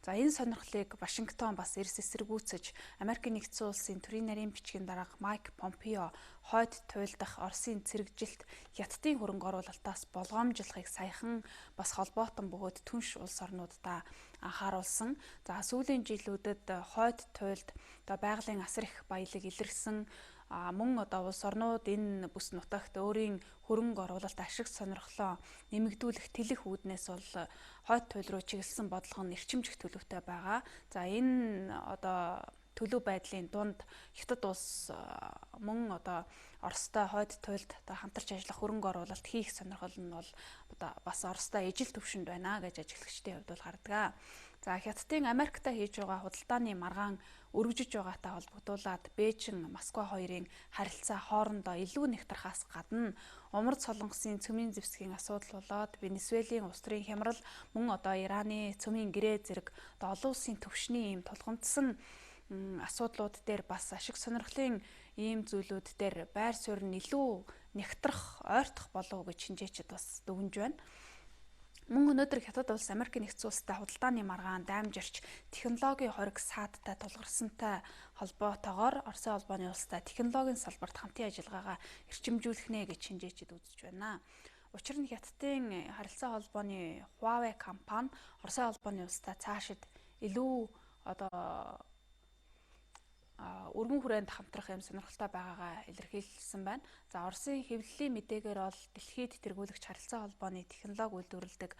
Speaker 10: За энэ сонирхлыг Вашингтон бас эрс эсэргүүцэж Америкийн нэгдсэн улсын төрийн нарийн бичгийн дарга Майк Помпео хойд туйлдах Оросын цэрэгжилт Хятадын хөрөнгө оруулалтаас болгоомжлохыг саяхан бас холбоотон бөгөөд түнш улс орнуудаа анхааруулсан. За сүүлийн жилүүдэд хойд туйлд одоо байгалийн асар их баялаг илэрсэн мөн одоо улс орнууд энэ бүс нутагт өөрийн хөрөнгө оруулалт ашиг сонирхлоо нэмэгдүүлэх тэлэх үүднээс бол хойд туйл руу чиглэсэн бодлого нь эрчимжих төлөвтэй байгаа. За энэ одоо төлөв байдлын дунд Хятад улс мөн одоо Оростой хойд туйлд одоо хамтарч ажиллах хөрөнгө оруулалт хийх сонирхол нь бол одоо бас Оростой ижил төвшөнд байна гэж ажиглагчдын хувьд бол хардаг. За Хятадын Америктай хийж байгаа худалдааны маргаан өргөжөж байгаатай холбогдуулаад Бээжин, Москва хоёрын харилцаа хоорондоо илүү нэгтрахаас гадна Умард Солонгосын цөмийн зэвсгийн асуудал болоод Венесуэлийн улс төрийн хямрал мөн одоо Ираны цөмийн гэрээ зэрэг одоо олон улсын төвшний ийм тулгамдсан асуудлууд дээр бас ашиг сонирхлын ийм зүйлүүд дээр байр суурь нь илүү нэгтрах, ойртох болов гэж шинжээчид бас дүгнж байна. Мөн өнөөдөр Хятад улс Америкийн нэгдсэн улстай худалдааны маргаан даймжирч технологийн хориг саадтай тулгарсантай холбоотойгоор Оросын холбооны улстай технологийн салбарт хамтын ажиллагаагаа эрчимжүүлэх нэ гэж шинжээчид үзэж байна. Учир нь Хятадын харилцаа холбооны Huawei компани Оросын холбооны улстай цаашид илүү одоо өргөн хүрээнд хамтрах юм сонирхолтой байгаагаа илэрхийлсэн байна. За Оросын хэвлэлийн мэдээгээр бол дэлхийд тэргүүлэгч харилцаа холбооны технологи үйлдвэрлэдэг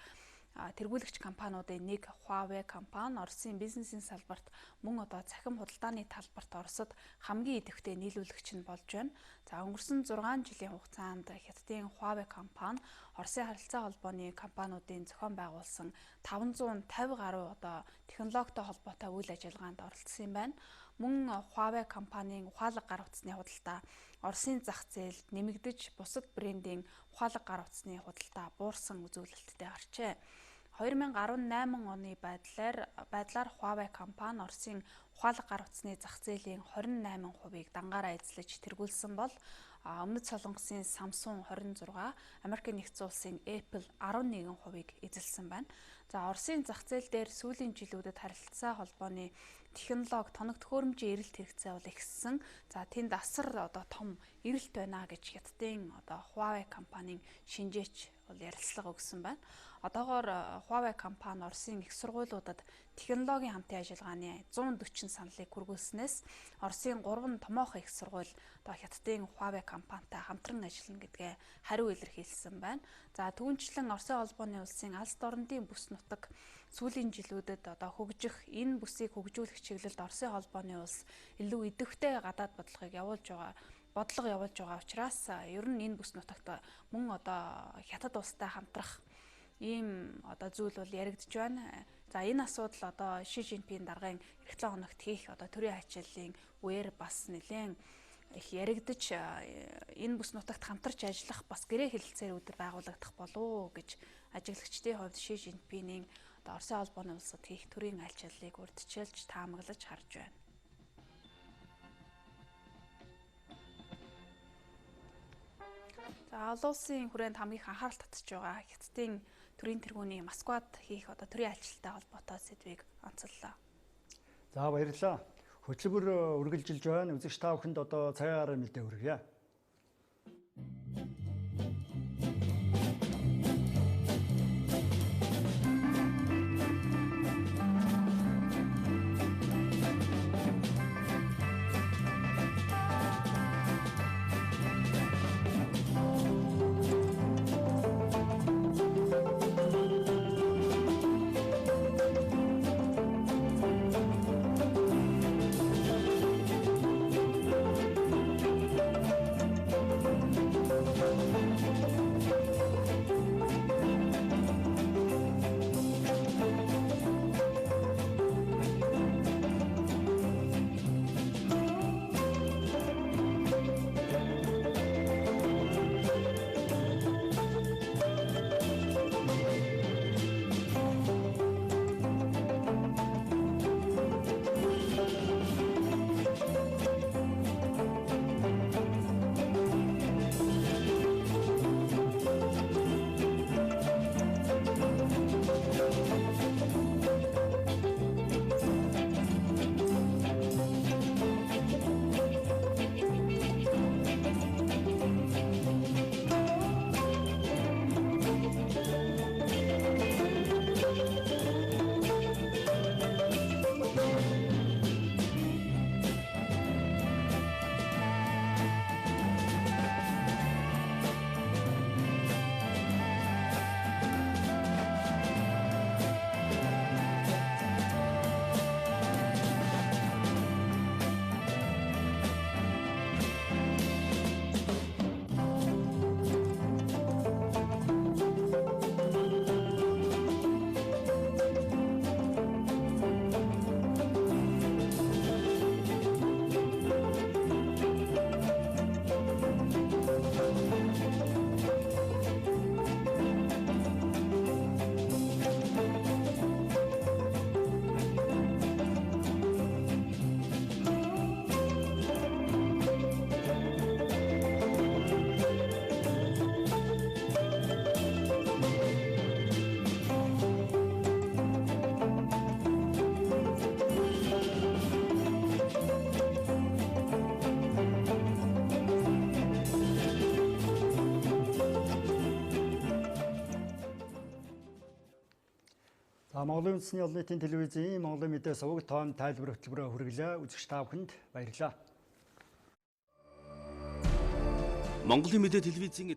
Speaker 10: тэргүүлэгч компаниудын нэг Huawei компани Оросын бизнесийн салбарт мөн одоо цахим худалдааны талбарт Оросод хамгийн идэвхтэй нийлүүлэгч нь болж байна. За өнгөрсөн 6 жилийн хугацаанд Хятадын Huawei компани Оросын харилцаа холбооны компаниудын зохион байгуулсан 550 гаруй одоо технологитой холбоотой үйл ажиллагаанд оролцсон юм байна. Мөн Huawei компанийн ухаалаг гар утасны худалдаа Оросын зах зээлд нэмэгдэж бусад брендийн ухаалаг гар утасны худалдаа буурсан үзүүлэлттэй гарчээ. 2018 оны байдлаар Huawei компани Оросын ухаалаг гар утасны зах зээлийн 28%-ийг дангаараа эзлэж тэргүүлсэн бол Өмнөд Солонгосын Samsung 26, Америкийн нэгдсэн улсын Apple 11%-ийг эзэлсэн байна. За Оросын зах зээл дээр сүүлийн жилүүдэд харилцаа холбооны технологи тоног төхөөрөмжийн эрэлт хэрэгцээ бол ихссэн. За тэнд асар одоо том эрэлт байна гэж Хятадын одоо Huawei компанийн шинжээч бол ярилцлага өгсөн байна. Одоогоор Huawei компани Оросын их сургуулиудад технологийн хамтын ажиллагааны 140 саналыг хүргүүлснээс Оросын 3 томоохон их сургууль одоо Хятадын Huawei компанитай хамтран ажиллана гэдгээ хариу илэрхийлсэн байна. За түүнчлэн Оросын холбооны улсын алс дорнодын бүс нутаг сүүлийн жилүүдэд одоо хөгжих энэ бүсийг хөгжүүлэх чиглэлд Оросын холбооны улс илүү идэвхтэй гадаад бодлого явуулж байгаа учраас ер нь энэ бүс нутагт мөн одоо Хятад улстай хамтрах ийм одоо зүйл бол яригдж байна. За энэ асуудал одоо Ши Жинпин даргын эх 7 хоногт хийх одоо төрийн хачлалын үеэр бас нэлээд их яригдж энэ бүс нутагт хамтарч ажиллах бас гэрээ хэлэлцээрүүд байгуулагдах болов гэж ажиглагчдын хувьд Ши Жинпиний одоо Оросын холбооны улсад хийх төрийн айлчлалыг урьдчилж таамаглаж харж байна. За олон улсын хүрээнд хамгийн их анхаарал татж байгаа Хятадын төрийн тэргүүний Москвад хийх одоо төрийн айлчлалтай холбоотой сэдвийг онцоллоо.
Speaker 1: За баярлалаа. Хөтөлбөр үргэлжилж байна. Үзэгч та бүхэнд одоо цагаараа мэдээ хүргье. За Монголын үндэсний олон нийтийн телевизийн Монголын мэдээ суваг тойм тайлбар хөтөлбөрөөр хүргэлээ. Үзэгч та бүхэнд баярлалаа.
Speaker 11: Монголын мэдээ телевизийн